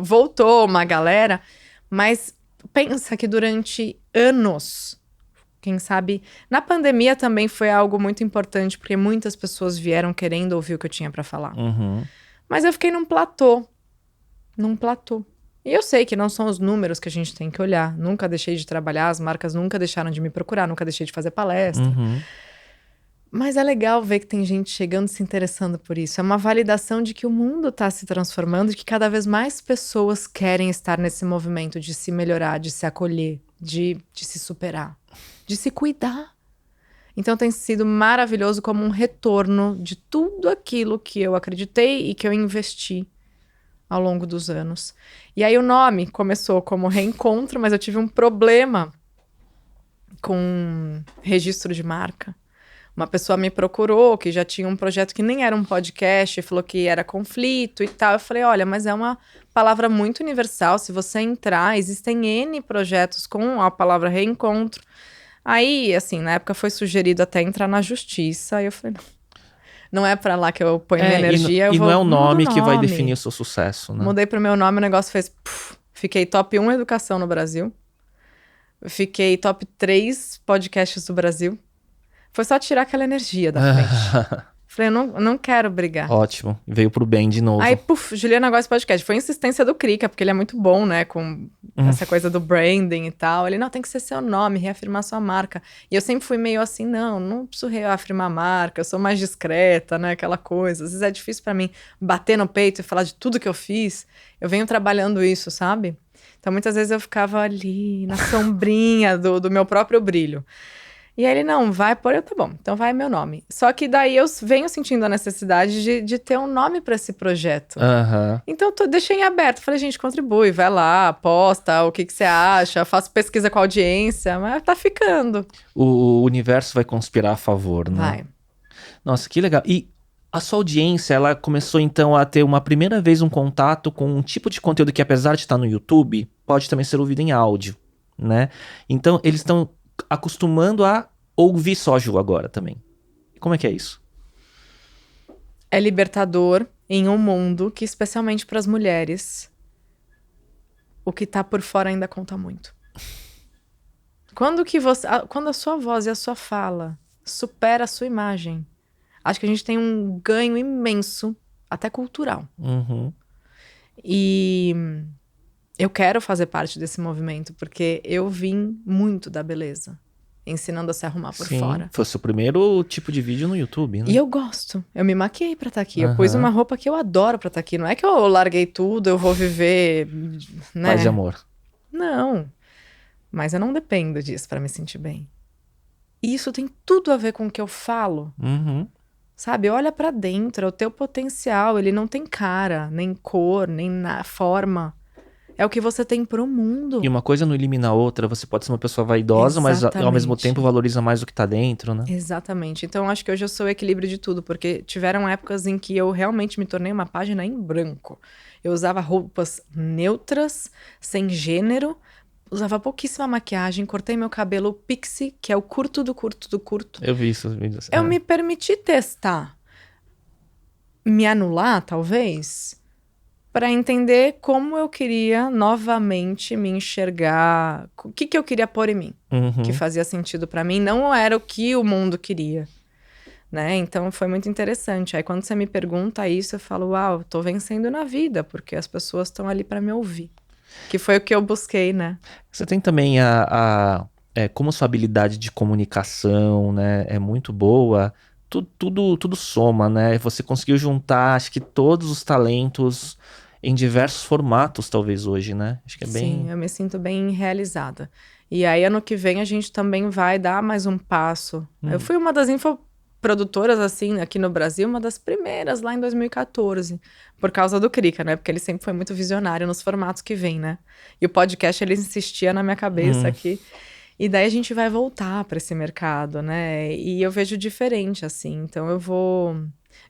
voltou uma galera, mas pensa que durante anos, quem sabe, na pandemia também foi algo muito importante, porque muitas pessoas vieram querendo ouvir o que eu tinha pra falar. Mas eu fiquei num platô. E eu sei que não são os números que a gente tem que olhar. Nunca deixei de trabalhar, as marcas nunca deixaram de me procurar, nunca deixei de fazer palestra. Mas é legal ver que tem gente chegando e se interessando por isso. É uma validação de que o mundo está se transformando, de que cada vez mais pessoas querem estar nesse movimento de se melhorar, de se acolher, de se superar, de se cuidar. Então tem sido maravilhoso como um retorno de tudo aquilo que eu acreditei e que eu investi ao longo dos anos. E aí o nome começou como Reencontro, mas eu tive um problema com registro de marca. Uma pessoa me procurou que já tinha um projeto que nem era um podcast, falou que era conflito e tal. Eu falei, olha, mas é uma palavra muito universal. Se você entrar, existem N projetos com a palavra reencontro. Aí, assim, na época foi sugerido até entrar na justiça. Aí eu falei, não é pra lá que eu ponho minha energia. Não é o nome que vai definir o seu sucesso, né? Mudei pro meu nome, o negócio fez... Fiquei top 1 educação no Brasil. Fiquei top 3 podcasts do Brasil. Foi só tirar aquela energia da frente. Falei, eu não quero brigar. Ótimo. Veio pro bem de novo. Aí, Juliana gosta de podcast. Foi insistência do Krika, porque ele é muito bom, né? Com essa coisa do branding e tal. Ele, não, tem que ser seu nome, reafirmar sua marca. E eu sempre fui meio assim, não preciso reafirmar a marca, eu sou mais discreta, né? Aquela coisa. Às vezes é difícil pra mim bater no peito e falar de tudo que eu fiz. Eu venho trabalhando isso, sabe? Então, muitas vezes eu ficava ali, na sombrinha do meu próprio brilho. E aí ele, não, vai pôr, tá bom, então vai meu nome. Só que daí eu venho sentindo a necessidade de ter um nome para esse projeto. Então eu deixei em aberto, falei, gente, contribui, vai lá, posta, o que você acha, faço pesquisa com a audiência, mas tá ficando. O universo vai conspirar a favor, né? Vai. Nossa, que legal. E a sua audiência, ela começou então a ter uma primeira vez um contato com um tipo de conteúdo que, apesar de estar no YouTube, pode também ser ouvido em áudio, né? Então, eles estão acostumando a ouvir só a Ju agora também. Como é que é isso? É libertador em um mundo que, especialmente para as mulheres, o que tá por fora ainda conta muito. Quando a sua voz e a sua fala supera a sua imagem, acho que a gente tem um ganho imenso, até cultural. E eu quero fazer parte desse movimento, porque eu vim muito da beleza, ensinando a se arrumar por fora. Foi o seu primeiro tipo de vídeo no YouTube, né? E eu gosto. Eu me maquiei pra estar aqui. Eu pus uma roupa que eu adoro pra estar aqui. Não é que eu larguei tudo, eu vou viver, né? Paz e amor. Não. Mas eu não dependo disso pra me sentir bem. E isso tem tudo a ver com o que eu falo. Sabe? Olha pra dentro, é o teu potencial. Ele não tem cara, nem cor, nem forma. É o que você tem pro mundo. E uma coisa não elimina a outra. Você pode ser uma pessoa vaidosa, mas ao mesmo tempo valoriza mais o que tá dentro, né? Exatamente. Então, acho que hoje eu sou o equilíbrio de tudo, porque tiveram épocas em que eu realmente me tornei uma página em branco. Eu usava roupas neutras, sem gênero, usava pouquíssima maquiagem, cortei meu cabelo pixie, que é o curto do curto do curto. Eu vi isso. Vídeos. Eu me permiti testar. Me anular, talvez, para entender como eu queria novamente me enxergar, o que eu queria pôr em mim, que fazia sentido para mim, não era o que o mundo queria, né? Então foi muito interessante. Aí quando você me pergunta isso, eu falo, uau, tô vencendo na vida, porque as pessoas estão ali para me ouvir, que foi o que eu busquei, né? Você tem também como sua habilidade de comunicação, né, é muito boa. Tudo soma, né? Você conseguiu juntar, acho que todos os talentos em diversos formatos, talvez, hoje, né? Acho que é bem... Sim, eu me sinto bem realizada. E aí, ano que vem, a gente também vai dar mais um passo. Eu fui uma das infoprodutoras, assim, aqui no Brasil, uma das primeiras lá em 2014, por causa do Krika, né? Porque ele sempre foi muito visionário nos formatos que vem, né? E o podcast, ele insistia na minha cabeça aqui. E daí a gente vai voltar para esse mercado, né? E eu vejo diferente, assim. Então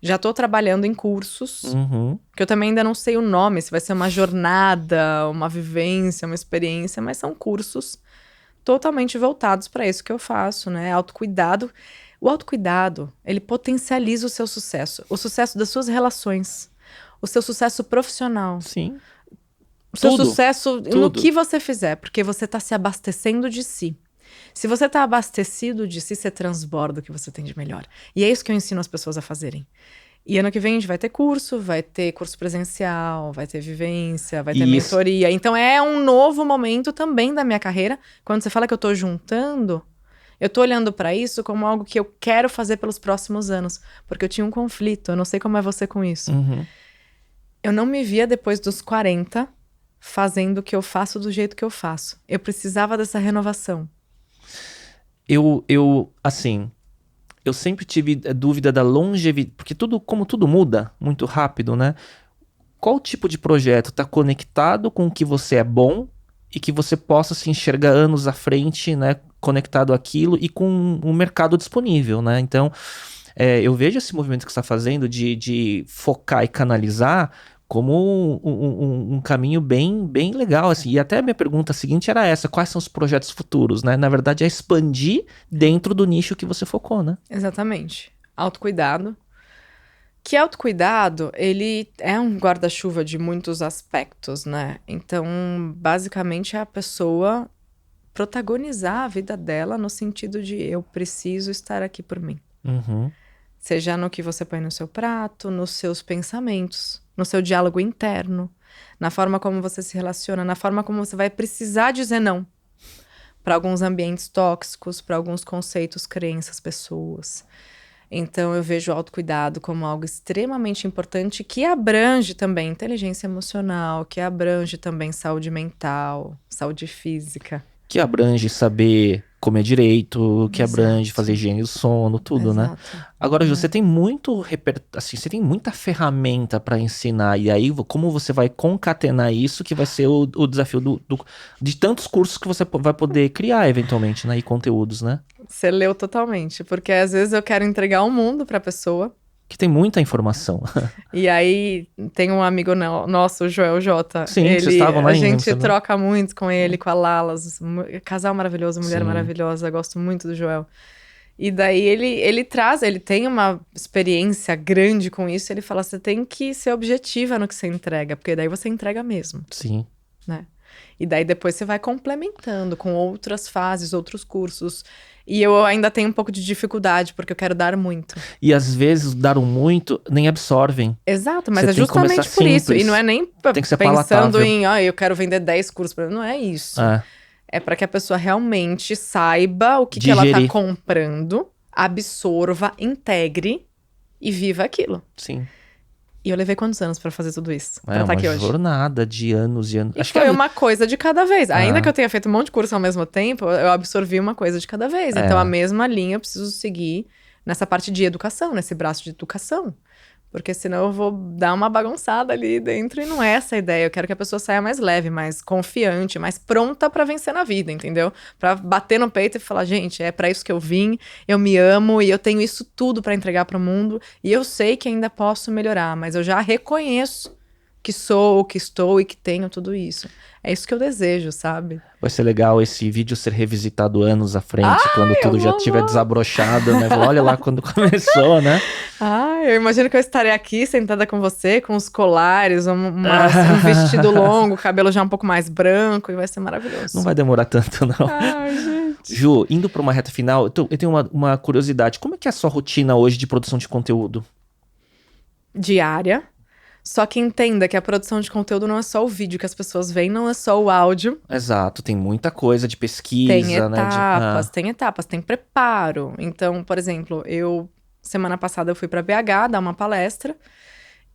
já tô trabalhando em cursos, que eu também ainda não sei o nome, se vai ser uma jornada, uma vivência, uma experiência, mas são cursos totalmente voltados para isso que eu faço, né? Autocuidado. O autocuidado, ele potencializa o seu sucesso, o sucesso das suas relações, o seu sucesso profissional. Sim. O seu sucesso no que você fizer, porque você tá se abastecendo de si. Se você tá abastecido de si, você transborda o que você tem de melhor. E é isso que eu ensino as pessoas a fazerem. E ano que vem a gente vai ter curso presencial, vai ter vivência, vai ter mentoria. Então é um novo momento também da minha carreira. Quando você fala que eu tô juntando, eu tô olhando pra isso como algo que eu quero fazer pelos próximos anos. Porque eu tinha um conflito, eu não sei como é você com isso. Eu não me via depois dos 40 fazendo o que eu faço do jeito que eu faço. Eu precisava dessa renovação. Eu sempre tive dúvida da longevidade, porque como tudo muda muito rápido, né? Qual tipo de projeto está conectado com o que você é bom e que você possa se enxergar anos à frente, né? Conectado àquilo e com o mercado disponível, né? Então, eu vejo esse movimento que você está fazendo de focar e canalizar como um caminho bem, bem legal, assim. E até a minha pergunta seguinte era essa: quais são os projetos futuros, né? Na verdade, é expandir dentro do nicho que você focou, né? Exatamente. Autocuidado. Que autocuidado, ele é um guarda-chuva de muitos aspectos, né? Então, basicamente, é a pessoa protagonizar a vida dela no sentido de eu preciso estar aqui por mim. Seja no que você põe no seu prato, nos seus pensamentos, no seu diálogo interno, na forma como você se relaciona, na forma como você vai precisar dizer não para alguns ambientes tóxicos, para alguns conceitos, crenças, pessoas. Então, eu vejo o autocuidado como algo extremamente importante que abrange também inteligência emocional, que abrange também saúde mental, saúde física. Que abrange saber comer direito, que Exato. abrange fazer higiene do sono, tudo, né? Exato. Agora, Ju, você tem muito assim, você tem muita ferramenta para ensinar, e aí como você vai concatenar isso, que vai ser o desafio de tantos cursos que você vai poder criar eventualmente, né? E conteúdos, né? Você leu totalmente, porque às vezes eu quero entregar um mundo pra pessoa, Que tem muita informação. e aí tem um amigo nosso, o Joel J. Sim, vocês estavam lá A em gente Amsterdã. troca muito com ele, com a Lalas, casal maravilhoso, mulher Sim. maravilhosa, gosto muito do Joel. E daí ele tem uma experiência grande com isso, ele fala, você tem que ser objetiva no que você entrega, porque daí você entrega mesmo, Sim. né? E daí depois você vai complementando com outras fases, outros cursos. E eu ainda tenho um pouco de dificuldade, porque eu quero dar muito. E às vezes dar um muito nem absorvem. Exato, mas Você é tem que começar justamente por isso. simples. E não é nem Tem que ser pensando palatável. em, eu quero vender 10 cursos. Não é isso. É para que a pessoa realmente saiba o que ela tá Digerir. comprando, absorva, integre e viva aquilo. Sim. E eu levei quantos anos pra fazer tudo isso? Pra É estar uma aqui hoje? jornada de anos e anos. E Acho foi que uma coisa de cada vez. Ainda Ah. que eu tenha feito um monte de curso ao mesmo tempo, eu absorvi uma coisa de cada vez. Então, a mesma linha eu preciso seguir nessa parte de educação, nesse braço de educação. Porque senão eu vou dar uma bagunçada ali dentro e não é essa a ideia. Eu quero que a pessoa saia mais leve, mais confiante, mais pronta pra vencer na vida, entendeu? Pra bater no peito e falar, gente, é pra isso que eu vim, eu me amo e eu tenho isso tudo pra entregar pro mundo. E eu sei que ainda posso melhorar, mas eu já reconheço que sou, que estou e que tenho tudo isso. É isso que eu desejo, sabe? Vai ser legal esse vídeo ser revisitado anos à frente, quando tudo já vou tiver amar. desabrochado, né? Olha lá quando começou, né? Eu imagino que eu estarei aqui sentada com você, com os colares, um vestido longo, cabelo já um pouco mais branco, e vai ser maravilhoso. Não vai demorar tanto, não. Ai, gente. Ju, indo pra uma reta final, eu tenho uma curiosidade. Como é que é a sua rotina hoje de produção de conteúdo? Diária. Só que entenda que a produção de conteúdo não é só o vídeo que as pessoas veem, não é só o áudio. Exato, tem muita coisa de pesquisa, Tem né? etapas, tem preparo. Então, por exemplo, semana passada eu fui pra BH dar uma palestra,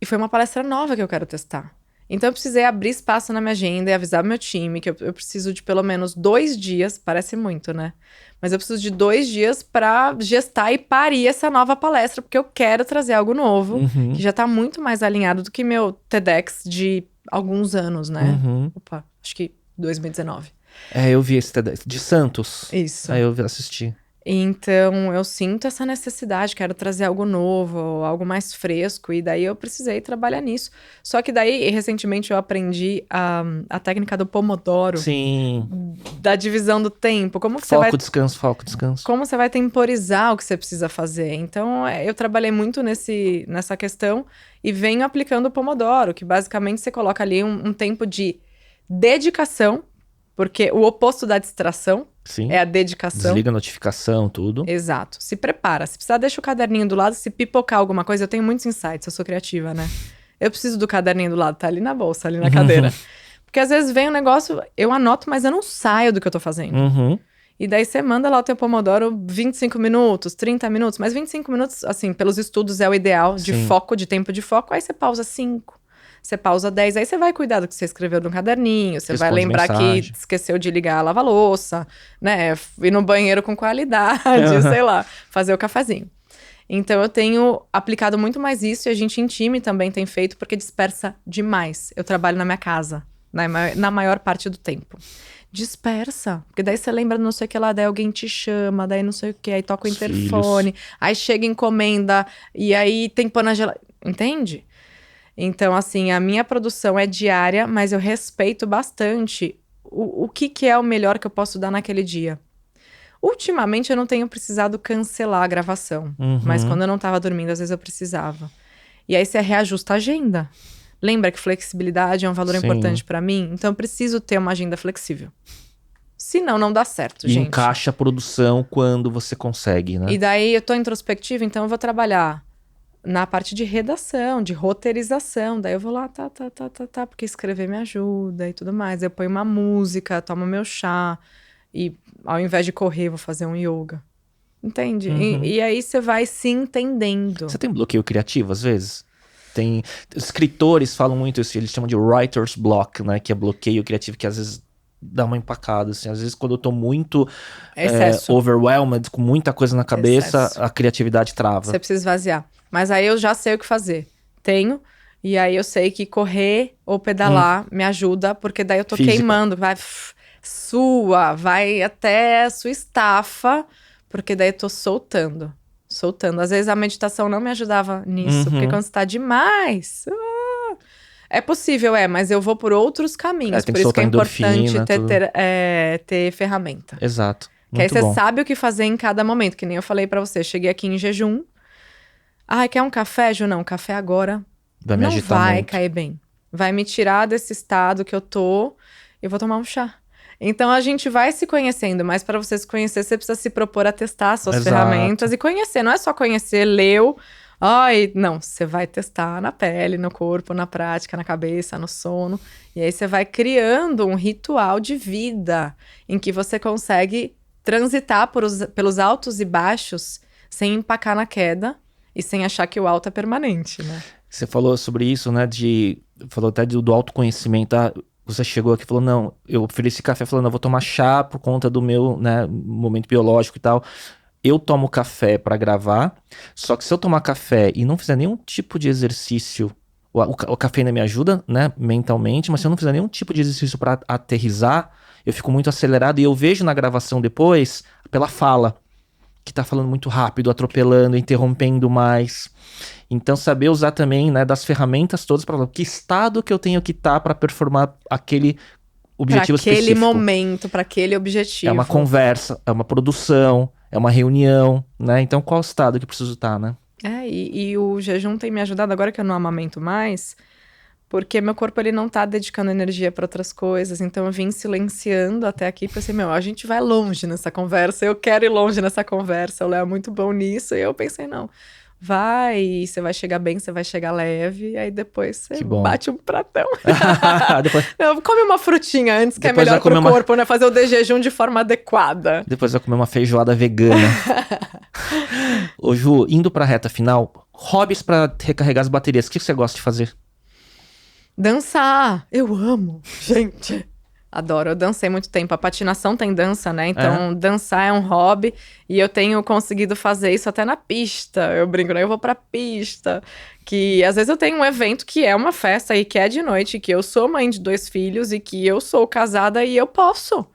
e foi uma palestra nova que eu quero testar. Então eu precisei abrir espaço na minha agenda e avisar meu time que eu preciso de pelo menos 2 dias, parece muito, né? Mas eu preciso de 2 dias pra gestar e parir essa nova palestra, porque eu quero trazer algo novo, que já tá muito mais alinhado do que meu TEDx de alguns anos, né? Opa, acho que 2019. Eu vi esse TEDx de Santos. Isso. Aí eu assisti. Então, eu sinto essa necessidade, quero trazer algo novo, algo mais fresco, e daí eu precisei trabalhar nisso. Só que daí, recentemente, eu aprendi a técnica do Pomodoro. Sim. Da divisão do tempo. Como que Foco, você vai... descanso. Como você vai temporizar o que você precisa fazer. Então, eu trabalhei muito nessa questão e venho aplicando o Pomodoro, que basicamente você coloca ali um tempo de dedicação, porque o oposto da distração Sim. é a dedicação. Desliga a notificação, tudo. Exato. Se prepara. Se precisar, deixa o caderninho do lado. Se pipocar alguma coisa, eu tenho muitos insights, eu sou criativa, né? Eu preciso do caderninho do lado, tá ali na bolsa, ali na cadeira. Porque às vezes vem um negócio, eu anoto, mas eu não saio do que eu tô fazendo. E daí você manda lá o teu Pomodoro 25 minutos, 30 minutos. Mas 25 minutos, assim, pelos estudos é o ideal de foco, de tempo de foco. Aí você pausa 5. Você pausa 10, aí você vai cuidar do que você escreveu no caderninho, você vai lembrar que esqueceu de ligar a lava-louça, né? Ir no banheiro com qualidade, sei lá, fazer o cafezinho. Então eu tenho aplicado muito mais isso e a gente em time também tem feito porque dispersa demais. Eu trabalho na minha casa, na maior parte do tempo. Dispersa, porque daí você lembra não sei o que lá, daí alguém te chama, daí não sei o que, aí toca o interfone, aí chega encomenda, e aí tem pão na geladeira, entende? Então, assim, a minha produção é diária, mas eu respeito bastante o que é o melhor que eu posso dar naquele dia. Ultimamente, eu não tenho precisado cancelar a gravação. Mas quando eu não tava dormindo, às vezes eu precisava. E aí, você reajusta a agenda. Lembra que flexibilidade é um valor importante pra mim? Então, eu preciso ter uma agenda flexível. senão não dá certo, E gente. encaixa a produção quando você consegue, né? E daí eu tô introspectiva, então eu vou trabalhar na parte de redação, de roteirização. Daí eu vou lá, tá, porque escrever me ajuda e tudo mais. Eu ponho uma música, tomo meu chá e ao invés de correr, vou fazer um yoga. Entende? E aí você vai se entendendo. Você tem bloqueio criativo às vezes? Tem escritores falam muito isso, eles chamam de writer's block, né? Que é bloqueio criativo que às vezes dá uma empacada, assim. Às vezes quando eu tô muito Excesso. overwhelmed, com muita coisa na cabeça, Excesso. a criatividade trava. Você precisa esvaziar. Mas aí eu já sei o que fazer. Tenho. E aí eu sei que correr ou pedalar me ajuda, porque daí eu tô Físico. queimando. Vai sua, vai até a sua estafa, porque daí eu tô soltando. Soltando. Às vezes a meditação não me ajudava nisso, porque quando você tá demais... É possível, mas eu vou por outros caminhos. Tem Por que isso que é soltar importante endorfina, tudo. ter ferramenta. Exato. Que aí Muito você bom. sabe o que fazer em cada momento. Que nem eu falei pra você. Cheguei aqui em jejum. Quer um café, Ju? Não, café agora Vai me não agitar vai muito. cair bem. Vai me tirar desse estado que eu tô. Eu vou tomar um chá. Então a gente vai se conhecendo. Mas pra você se conhecer, você precisa se propor a testar as suas Exato. ferramentas e conhecer. Não é só conhecer, leu. Não, você vai testar na pele, no corpo, na prática, na cabeça, no sono. E aí você vai criando um ritual de vida em que você consegue transitar pelos altos e baixos sem empacar na queda e sem achar que o alto é permanente, né? Você falou sobre isso, né? Falou até do autoconhecimento. Você chegou aqui e falou, não, eu ofereci café, falando, eu vou tomar chá por conta do meu, né, momento biológico e tal. Eu tomo café pra gravar, só que se eu tomar café e não fizer nenhum tipo de exercício, o café ainda me ajuda, né, mentalmente, mas se eu não fizer nenhum tipo de exercício pra aterrissar, eu fico muito acelerado e eu vejo na gravação depois, pela fala, que tá falando muito rápido, atropelando, interrompendo mais. Então saber usar também, né, das ferramentas todas para que estado que eu tenho que estar pra performar aquele objetivo específico. Para aquele momento, para aquele objetivo. É uma conversa, é uma produção, é uma reunião, né? Então qual estado que eu preciso estar, né? E o jejum tem me ajudado agora que eu não amamento mais, porque meu corpo ele não tá dedicando energia para outras coisas. Então eu vim silenciando até aqui, pensei, a gente vai longe nessa conversa, eu quero ir longe nessa conversa, o Léo é muito bom nisso, e eu pensei, não. Você vai chegar bem, você vai chegar leve, aí depois você bate um pratão. Depois... come uma frutinha antes, que depois é melhor pro corpo, né? Fazer o de jejum de forma adequada. Depois vai comer uma feijoada vegana. Ô Ju, indo pra reta final, hobbies pra recarregar as baterias, o que você gosta de fazer? Dançar! Eu amo, gente! Adoro, eu dancei muito tempo. A patinação tem dança, né? Então, dançar é um hobby. E eu tenho conseguido fazer isso até na pista. Eu brinco, né? Eu vou pra pista. Que às vezes eu tenho um evento que é uma festa e que é de noite, que eu sou mãe de 2 filhos e que eu sou casada e eu posso.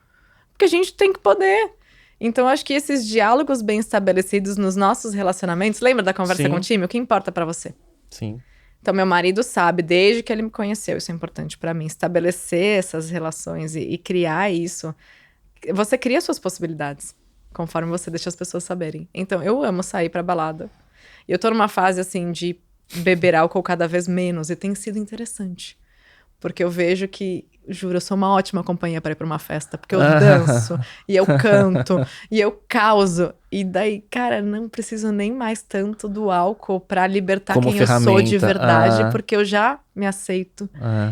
Porque a gente tem que poder. Então, acho que esses diálogos bem estabelecidos nos nossos relacionamentos... Lembra da conversa com o time? O que importa pra você? Sim. Então, meu marido sabe, desde que ele me conheceu, isso é importante pra mim, estabelecer essas relações e criar isso. Você cria suas possibilidades, conforme você deixa as pessoas saberem. Então, eu amo sair pra balada. E eu tô numa fase, assim, de beber álcool cada vez menos, e tem sido interessante. Porque eu vejo que, juro, eu sou uma ótima companhia para ir pra uma festa. Porque eu danço, e eu canto, e eu causo. E daí, cara, não preciso nem mais tanto do álcool pra libertar como quem ferramenta. Eu sou de verdade. Porque eu já me aceito,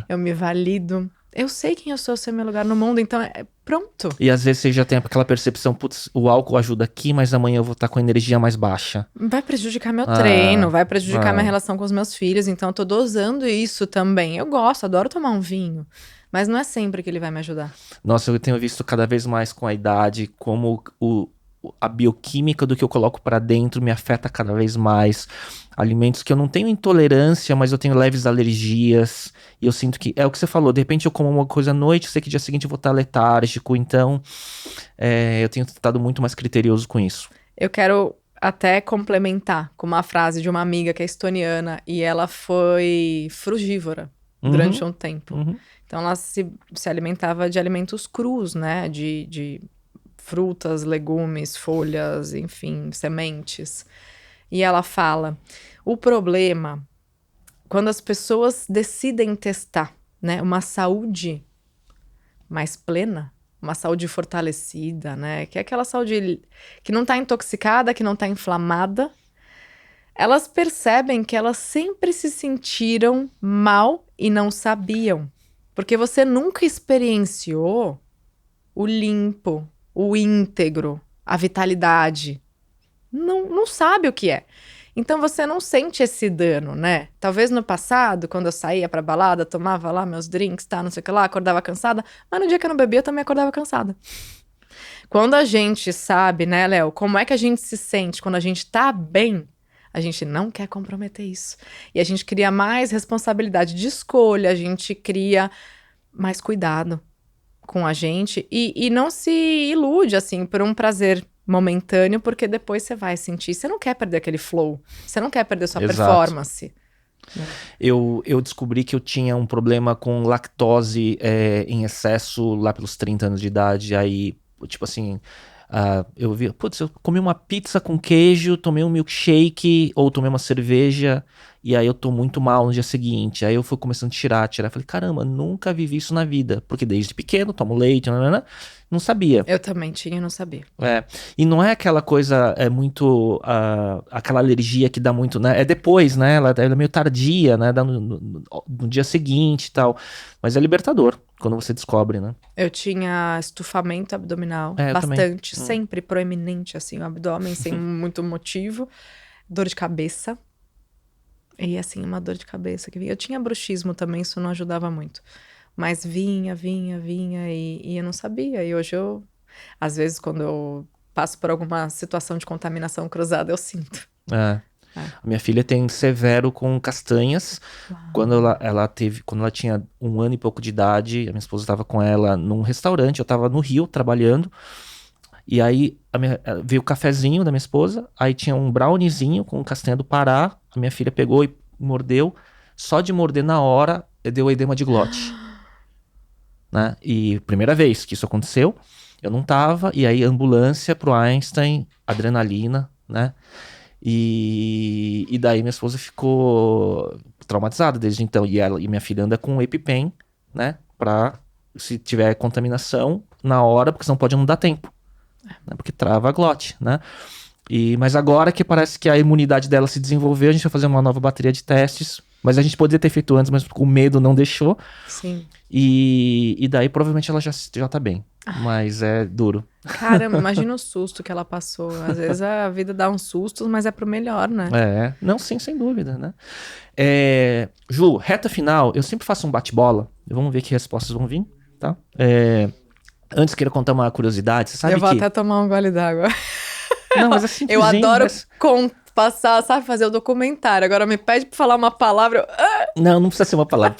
eu me valido. Eu sei quem eu sou meu lugar no mundo, então pronto. E às vezes você já tem aquela percepção, putz, o álcool ajuda aqui, mas amanhã eu vou estar com a energia mais baixa. Vai prejudicar meu treino, vai prejudicar minha relação com os meus filhos, então eu tô dosando isso também. Eu gosto, adoro tomar um vinho, mas não é sempre que ele vai me ajudar. Nossa, eu tenho visto cada vez mais com a idade como a bioquímica do que eu coloco pra dentro me afeta cada vez mais. Alimentos que eu não tenho intolerância, mas eu tenho leves alergias. E eu sinto que, é o que você falou, de repente eu como uma coisa à noite, sei que dia seguinte eu vou estar letárgico. Então, eu tenho estado muito mais criterioso com isso. Eu quero até complementar com uma frase de uma amiga que é estoniana. E ela foi frugívora durante um tempo. Então ela se alimentava de alimentos crus, né? De frutas, legumes, folhas, enfim, sementes. E ela fala, o problema, quando as pessoas decidem testar, né, uma saúde mais plena, uma saúde fortalecida, né? Que é aquela saúde que não tá intoxicada, que não tá inflamada. Elas percebem que elas sempre se sentiram mal e não sabiam. Porque você nunca experienciou o limpo, o íntegro, a vitalidade. Não sabe o que é. Então você não sente esse dano, né? Talvez no passado, quando eu saía pra balada, tomava lá meus drinks, tá, não sei o que lá, acordava cansada. Mas no dia que eu não bebia, eu também acordava cansada. Quando a gente sabe, né, Léo, como é que a gente se sente quando a gente tá bem, a gente não quer comprometer isso. E a gente cria mais responsabilidade de escolha, a gente cria mais cuidado com a gente e não se ilude, assim, por um prazer momentâneo, porque depois você vai sentir. Você não quer perder aquele flow, você não quer perder sua Exato. performance. Eu descobri que eu tinha um problema com lactose em excesso lá pelos 30 anos de idade. Aí, tipo assim, eu vi, putz, eu comi uma pizza com queijo, tomei um milkshake ou tomei uma cerveja e aí eu tô muito mal no dia seguinte. Aí eu fui começando a tirar. Falei, caramba, nunca vivi isso na vida. Porque desde pequeno, tomo leite, não sabia. Eu também tinha e não sabia. E não é aquela coisa, muito, aquela alergia que dá muito, né? É depois, né? Ela é meio tardia, né? Dá no dia seguinte e tal. Mas é libertador quando você descobre, né? Eu tinha estufamento abdominal, eu bastante, também. sempre proeminente, assim, o abdômen, sem muito motivo. Dor de cabeça. E, assim, uma dor de cabeça que vinha. Eu tinha bruxismo também, isso não ajudava muito. Mas vinha e eu não sabia. E hoje às vezes, quando eu passo por alguma situação de contaminação cruzada, eu sinto. A minha filha tem severo com castanhas. Quando ela tinha 1 ano e pouco de idade, a minha esposa estava com ela num restaurante, eu estava no Rio trabalhando, e aí veio o cafezinho da minha esposa, aí tinha um browniezinho com castanha do Pará, a minha filha pegou e mordeu, só de morder na hora, deu edema de glote. Né? E primeira vez que isso aconteceu, eu não tava, e aí ambulância pro Einstein, adrenalina, né? E daí minha esposa ficou traumatizada desde então. E minha filha anda com EpiPen, né? Pra se tiver contaminação na hora, porque senão pode não dar tempo. Né? Porque trava a glote, né? Mas agora que parece que a imunidade dela se desenvolveu, a gente vai fazer uma nova bateria de testes. Mas a gente poderia ter feito antes, mas o medo não deixou. Sim. E daí provavelmente ela já tá bem. Mas é duro. Caramba, imagina o susto que ela passou. Às vezes a vida dá uns sustos, mas é pro melhor, né? Não, sim, sem dúvida, né? Ju, reta final, eu sempre faço um bate-bola. Vamos ver que respostas vão vir, tá? Antes, queria contar uma curiosidade. Você sabe eu vou até tomar um gole d'água. Não, mas é simplesinho. Eu adoro passar, sabe, fazer o documentário. Agora me pede pra falar uma palavra. Não precisa ser uma palavra.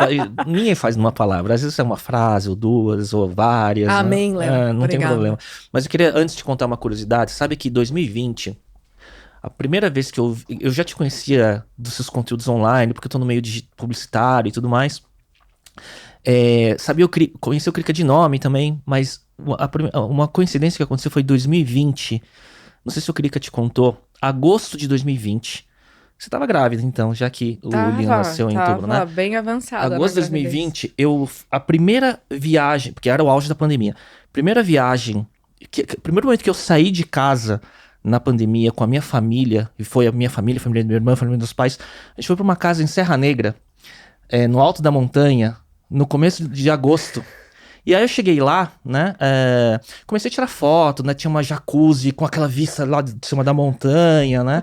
Ninguém faz numa palavra. Às vezes é uma frase, ou duas, ou várias. Amém, né? Léo. Não tem problema. Mas eu queria, antes de contar uma curiosidade, sabe que em 2020, a primeira vez que eu já te conhecia dos seus conteúdos online, porque eu tô no meio de publicitário e tudo mais. Conheci o Krika de nome também, mas uma coincidência que aconteceu foi em 2020. Não sei se o Krika te contou. Agosto de 2020. Você estava grávida, então, já que o Leon nasceu em outubro, né? Bem avançada. Agosto de 2020, a primeira viagem, porque era o auge da pandemia, primeiro momento que eu saí de casa na pandemia com a minha família, e foi a minha família da minha irmã, a família dos pais, a gente foi para uma casa em Serra Negra, no alto da montanha, no começo de agosto. E aí eu cheguei lá, né, comecei a tirar foto, né, tinha uma jacuzzi com aquela vista lá de cima da montanha, né,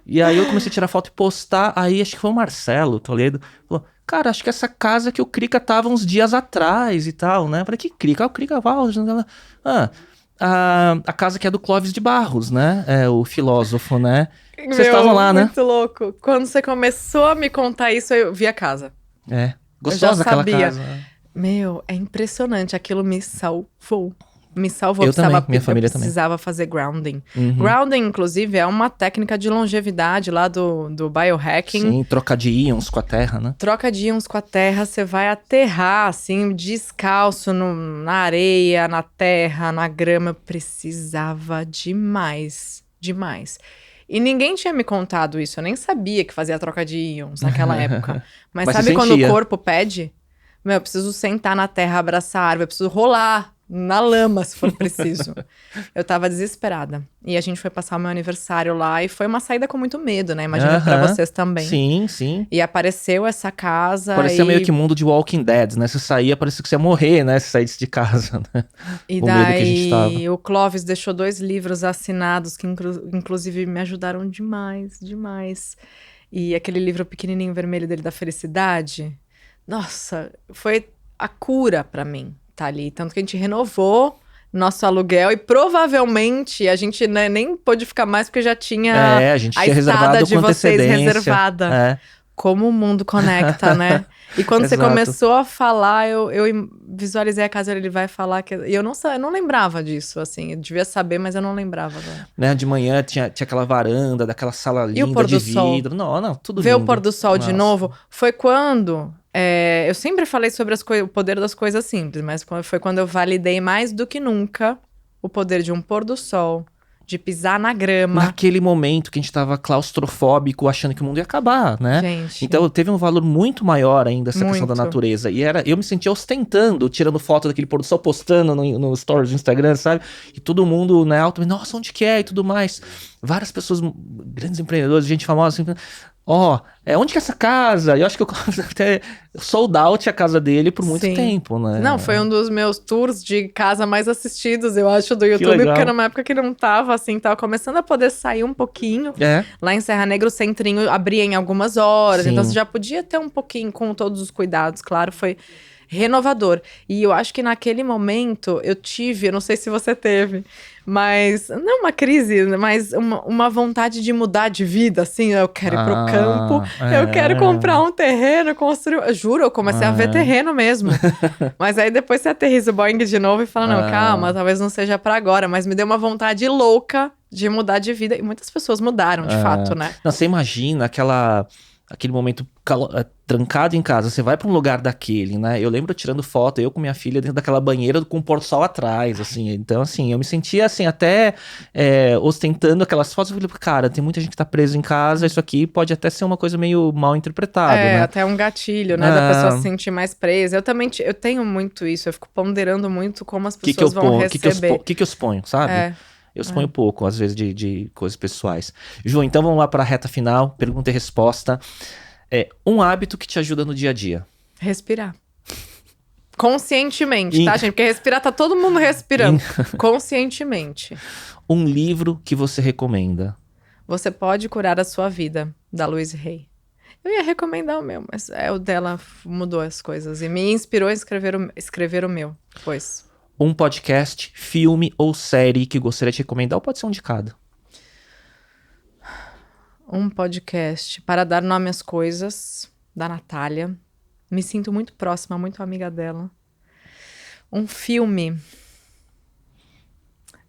e aí eu comecei a tirar foto e postar, aí acho que foi o Marcelo Toledo, falou, cara, acho que essa casa que o Krika tava uns dias atrás e tal, né, eu falei, que Krika? O Krika Valls, a casa que é do Clóvis de Barros, né, o filósofo, né, vocês estavam lá, né? Muito louco, quando você começou a me contar isso, eu vi a casa. Gostosa aquela casa. Meu, é impressionante. Aquilo me salvou. Me salvou. Eu também, minha família também. Precisava fazer grounding. Grounding, inclusive, é uma técnica de longevidade lá do biohacking. Sim, troca de íons com a terra, né? Troca de íons com a terra. Você vai aterrar, assim, descalço na areia, na terra, na grama. Eu precisava demais. Demais. E ninguém tinha me contado isso. Eu nem sabia que fazia troca de íons naquela época. Mas sabe quando o corpo pede? Meu, eu preciso sentar na terra, abraçar a árvore, eu preciso rolar na lama, se for preciso. Eu tava desesperada. E a gente foi passar o meu aniversário lá e foi uma saída com muito medo, né? Imagina pra vocês também. Sim, sim. E apareceu essa casa. Parecia meio que mundo de Walking Dead, né? Você saía, parecia que você ia morrer, né? Se saísse de casa, né? E o medo que a gente tava. daí o Clóvis deixou 2 livros assinados que inclusive me ajudaram demais, demais. E aquele livro pequenininho vermelho dele da felicidade, nossa, foi a cura pra mim, tá ali. Tanto que a gente renovou nosso aluguel e provavelmente a gente, né, nem pôde ficar mais porque já tinha a gente a tinha estada reservado de com vocês antecedência. reservada. Como o mundo conecta, né? E quando você Exato. começou a falar, eu visualizei a casa, ele vai falar que... E eu não lembrava disso, assim. Eu devia saber, mas eu não lembrava agora. Né, de manhã tinha aquela varanda, daquela sala linda o pôr de do sol? vidro. Não, tudo Ver lindo. o pôr do sol de Nossa. novo foi quando... eu sempre falei sobre o poder das coisas simples, mas foi quando eu validei mais do que nunca o poder de um pôr do sol, de pisar na grama. Naquele momento que a gente tava claustrofóbico, achando que o mundo ia acabar, né? Gente. Então teve um valor muito maior ainda essa questão da Muito. natureza. E eu me sentia ostentando, tirando foto daquele pôr do sol, postando no stories do Instagram, sabe? E todo mundo, né, alto, nossa, onde que é? E tudo mais. Várias pessoas, grandes empreendedores, gente famosa, assim, onde que é essa casa? Eu acho que eu até sold out a casa dele por muito Sim. tempo, né? Não, foi um dos meus tours de casa mais assistidos, eu acho, do YouTube, legal. porque numa época que não tava, assim, tava começando a poder sair um pouquinho. Lá em Serra Negra, o centrinho abria em algumas horas, Sim. então você já podia ter um pouquinho com todos os cuidados, claro, foi renovador. E eu acho que naquele momento eu não sei se você teve, mas não uma crise, mas uma vontade de mudar de vida, assim, eu quero ir pro campo, eu quero comprar um terreno, construir, eu juro, eu comecei a ver terreno mesmo. Mas aí depois você aterriza o Boeing de novo e fala, não, calma, talvez não seja pra agora, mas me deu uma vontade louca de mudar de vida, e muitas pessoas mudaram, de fato, né? Não, você imagina aquele momento trancado em casa, você vai pra um lugar daquele, né? Eu lembro tirando foto, eu com minha filha dentro daquela banheira com o pôr do sol atrás, assim. Então, assim, eu me sentia, assim, até ostentando aquelas fotos. Eu falei, cara, tem muita gente que tá presa em casa, isso aqui pode até ser uma coisa meio mal interpretada, né? Até um gatilho, né? Da pessoa se sentir mais presa. Eu também eu tenho muito isso, eu fico ponderando muito como as pessoas vão receber. O que eu exponho, sabe? Eu exponho pouco, às vezes, de coisas pessoais. Ju, então vamos lá para a reta final, pergunta e resposta. Um hábito que te ajuda no dia a dia? Respirar. Conscientemente, tá, gente? Porque respirar, tá todo mundo respirando. Conscientemente. Um livro que você recomenda? Você Pode Curar a Sua Vida, da Louise Hay. Eu ia recomendar o meu, mas o dela mudou as coisas e me inspirou a escrever o meu, pois... Um podcast, filme ou série que gostaria de recomendar, ou pode ser um de cada? Um podcast, Para Dar Nome às Coisas, da Natália. Me sinto muito próxima, muito amiga dela. Um filme.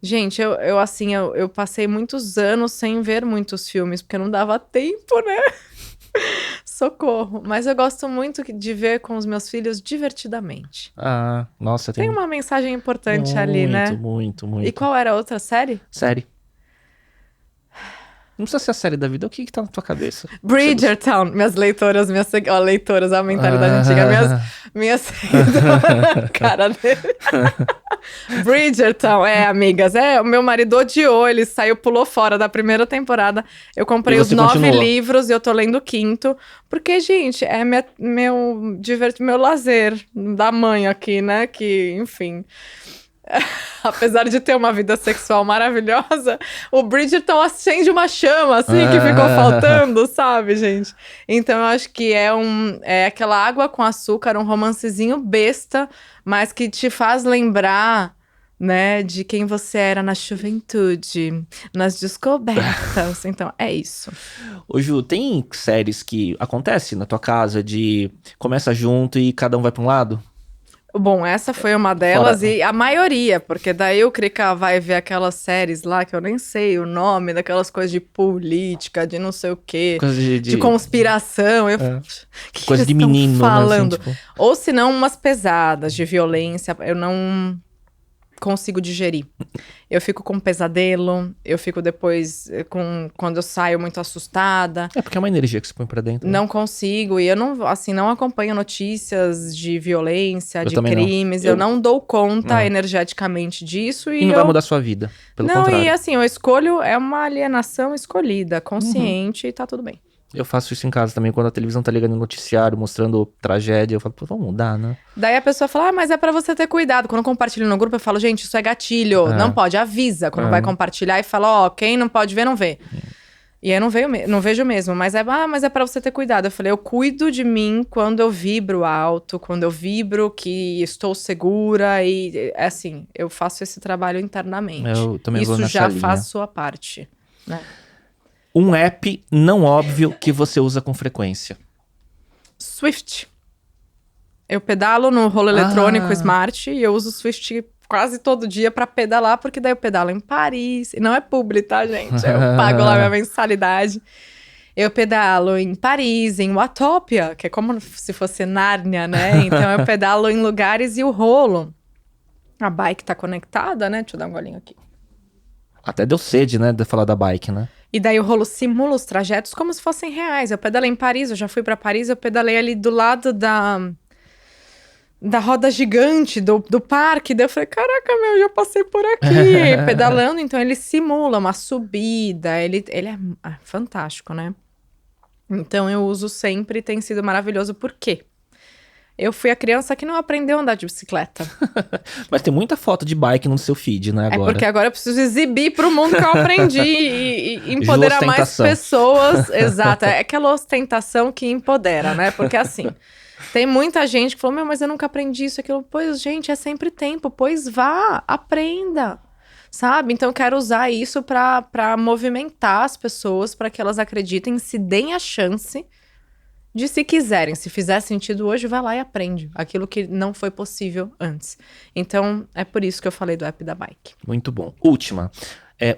Gente, eu passei muitos anos sem ver muitos filmes, porque não dava tempo, né? Socorro. Mas eu gosto muito de ver com os meus filhos divertidamente. Nossa. Tem uma mensagem importante ali, né? Muito. E qual era a outra série? Série. Não precisa ser a série da vida, o que tá na tua cabeça? Bridgerton. Minhas leitoras, leitoras, a mentalidade antiga. Minhas seguidoras. Cara dele. Bridgerton, amigas. O meu marido odiou, ele pulou fora da primeira temporada. Eu comprei os 9 livros e eu tô lendo o 5º. Porque, gente, é meu lazer da mãe aqui, né? Que, enfim... Apesar de ter uma vida sexual maravilhosa, o Bridgerton acende uma chama, assim, que ficou faltando, sabe, gente? Então eu acho que é aquela água com açúcar, um romancezinho besta, mas que te faz lembrar, né, de quem você era na juventude, nas descobertas. Então, é isso. Ô Ju, tem séries que acontece na tua casa de começa junto e cada um vai pra um lado? Bom, essa foi uma delas e a maioria, porque daí o Krika vai ver aquelas séries lá que eu nem sei o nome, daquelas coisas de política, de não sei o quê, de conspiração. Que coisa de menino, falando? Né, assim, tipo... Ou se não, umas pesadas de violência. Eu não consigo digerir. Eu fico com pesadelo, eu fico depois quando eu saio muito assustada. É porque é uma energia que se põe pra dentro. Né? Não consigo, e eu não, assim, não acompanho notícias de violência, de também não. crimes. Eu não dou conta energeticamente disso. E não vai mudar a sua vida, pelo contrário. Não, e assim, eu escolho, é uma alienação escolhida, consciente, e tá tudo bem. Eu faço isso em casa também, quando a televisão tá ligando no noticiário, mostrando tragédia, eu falo, pô, vamos mudar, né? Daí a pessoa fala, mas é pra você ter cuidado. Quando eu compartilho no grupo, eu falo, gente, isso é gatilho, não pode, avisa. Quando vai compartilhar e fala, quem não pode ver, não vê. E aí não vejo mesmo, mas é pra você ter cuidado. Eu falei, eu cuido de mim quando eu vibro alto, quando eu vibro que estou segura e, assim, eu faço esse trabalho internamente. Eu também vou Isso nessa já linha. faz sua parte, né? Um app não óbvio que você usa com frequência. Swift. Eu pedalo no rolo eletrônico Smart e eu uso o Swift quase todo dia pra pedalar, porque daí eu pedalo em Paris. E não é publi, tá, gente? Eu pago lá minha mensalidade. Eu pedalo em Paris, em Watopia, que é como se fosse Nárnia, né? Então eu pedalo em lugares e o rolo. A bike tá conectada, né? Deixa eu dar um golinho aqui. Até deu sede, né, de falar da bike, né? E daí o rolo simula os trajetos como se fossem reais. Eu pedalei em Paris, eu já fui pra Paris, eu pedalei ali do lado da roda gigante do parque. Daí eu falei, caraca, eu já passei por aqui. Pedalando, então ele simula uma subida, ele é fantástico, né? Então eu uso sempre, tem sido maravilhoso. Por quê? Eu fui a criança que não aprendeu a andar de bicicleta. Mas tem muita foto de bike no seu feed, né, agora? É porque agora eu preciso exibir pro mundo que eu aprendi e empoderar mais pessoas. Exato, é aquela ostentação que empodera, né? Porque assim, tem muita gente que falou, mas eu nunca aprendi isso, aquilo. Pois, gente, é sempre tempo. Pois vá, aprenda, sabe? Então eu quero usar isso pra movimentar as pessoas, para que elas acreditem, se deem a chance de, se quiserem, se fizer sentido hoje, vai lá e aprende aquilo que não foi possível antes. Então, é por isso que eu falei do app da bike. Muito bom. Última.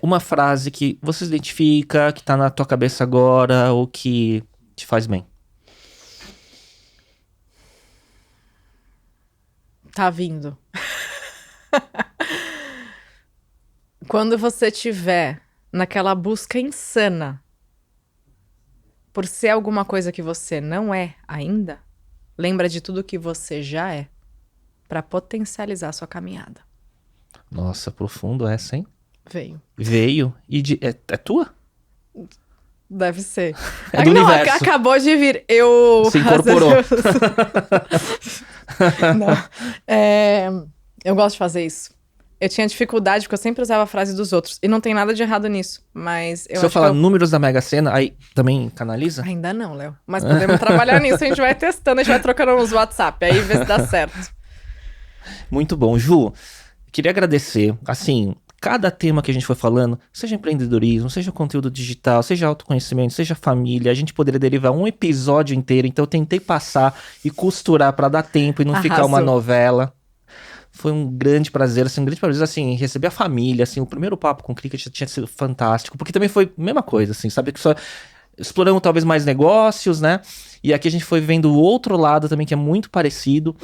Uma frase que você se identifica, que tá na tua cabeça agora, ou que te faz bem. Tá vindo. Quando você tiver naquela busca insana por ser alguma coisa que você não é ainda, lembra de tudo que você já é, para potencializar a sua caminhada. Nossa, profundo essa, hein? Veio. E é tua? Deve ser. É do universo. Acabou de vir. Se incorporou. Não. Eu gosto de fazer isso. Eu tinha dificuldade, porque eu sempre usava a frase dos outros. E não tem nada de errado nisso. Mas Se eu falar números da Mega Sena, aí também canaliza? Ainda não, Léo. Mas podemos trabalhar nisso. A gente vai testando, a gente vai trocando uns WhatsApp. Aí vê se dá certo. Muito bom. Ju, queria agradecer. Assim, cada tema que a gente foi falando, seja empreendedorismo, seja conteúdo digital, seja autoconhecimento, seja família, a gente poderia derivar um episódio inteiro. Então eu tentei passar e costurar para dar tempo e não ficar uma novela. Foi um grande prazer, assim, receber a família, assim, o primeiro papo com o Cricket tinha sido fantástico, porque também foi a mesma coisa, assim, sabe, que só exploramos talvez mais negócios, né, e aqui a gente foi vendo o outro lado também, que é muito parecido,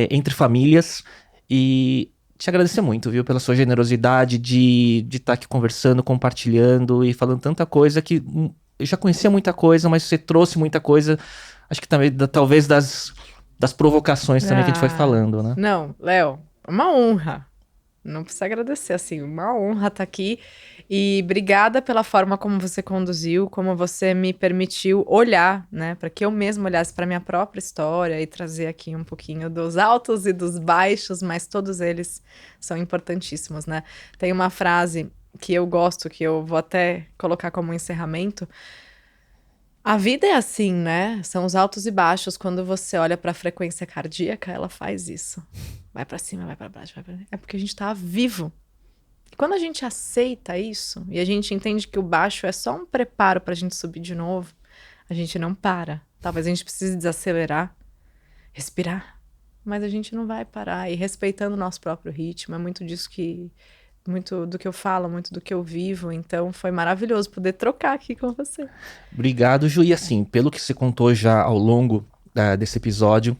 entre famílias, e te agradecer muito, viu, pela sua generosidade de estar aqui conversando, compartilhando e falando tanta coisa que eu já conhecia muita coisa, mas você trouxe muita coisa, acho que também, talvez das provocações também que a gente foi falando, né? Não, Léo, uma honra. Não precisa agradecer, assim, uma honra estar aqui. E obrigada pela forma como você conduziu, como você me permitiu olhar, né? Para que eu mesma olhasse para minha própria história e trazer aqui um pouquinho dos altos e dos baixos, mas todos eles são importantíssimos, né? Tem uma frase que eu gosto, que eu vou até colocar como encerramento. A vida é assim, né? São os altos e baixos. Quando você olha para a frequência cardíaca, ela faz isso. Vai para cima, vai para baixo, vai para... É porque a gente tá vivo. E quando a gente aceita isso, e a gente entende que o baixo é só um preparo pra gente subir de novo, a gente não para. Talvez a gente precise desacelerar, respirar, mas a gente não vai parar. E respeitando o nosso próprio ritmo, é muito disso que... muito do que eu falo, muito do que eu vivo. Então foi maravilhoso poder trocar aqui com você. Obrigado, Ju. E assim, pelo que você contou já ao longo desse episódio,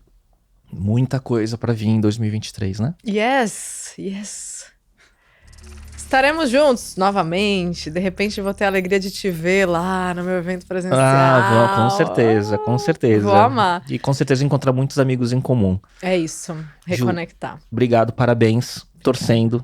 Muita coisa pra vir em 2023, né? Yes, yes. Estaremos juntos novamente. De repente vou ter a alegria de te ver lá no meu evento presencial. Com certeza, com certeza. Vou amar. E com certeza encontrar muitos amigos em comum. É isso, reconectar. Obrigado, parabéns, torcendo.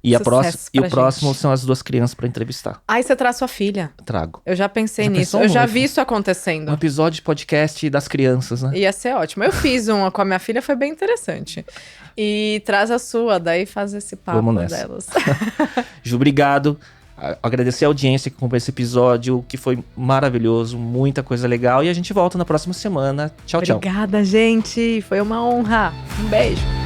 E, Sucesso e o pra próximo gente. são as 2 crianças pra entrevistar. Aí você traz sua filha. Trago. Eu já pensei Já nisso. pensou, Eu já amor? vi isso Um acontecendo. episódio de podcast das crianças, né? Ia ser ótimo. Eu fiz uma com a minha filha, foi bem interessante. E traz a sua, daí faz esse papo Vamos nessa. delas. Ju, obrigado. Agradecer a audiência que acompanhou esse episódio, que foi maravilhoso, muita coisa legal. E a gente volta na próxima semana. Tchau, tchau. Obrigada, gente. Foi uma honra. Um beijo.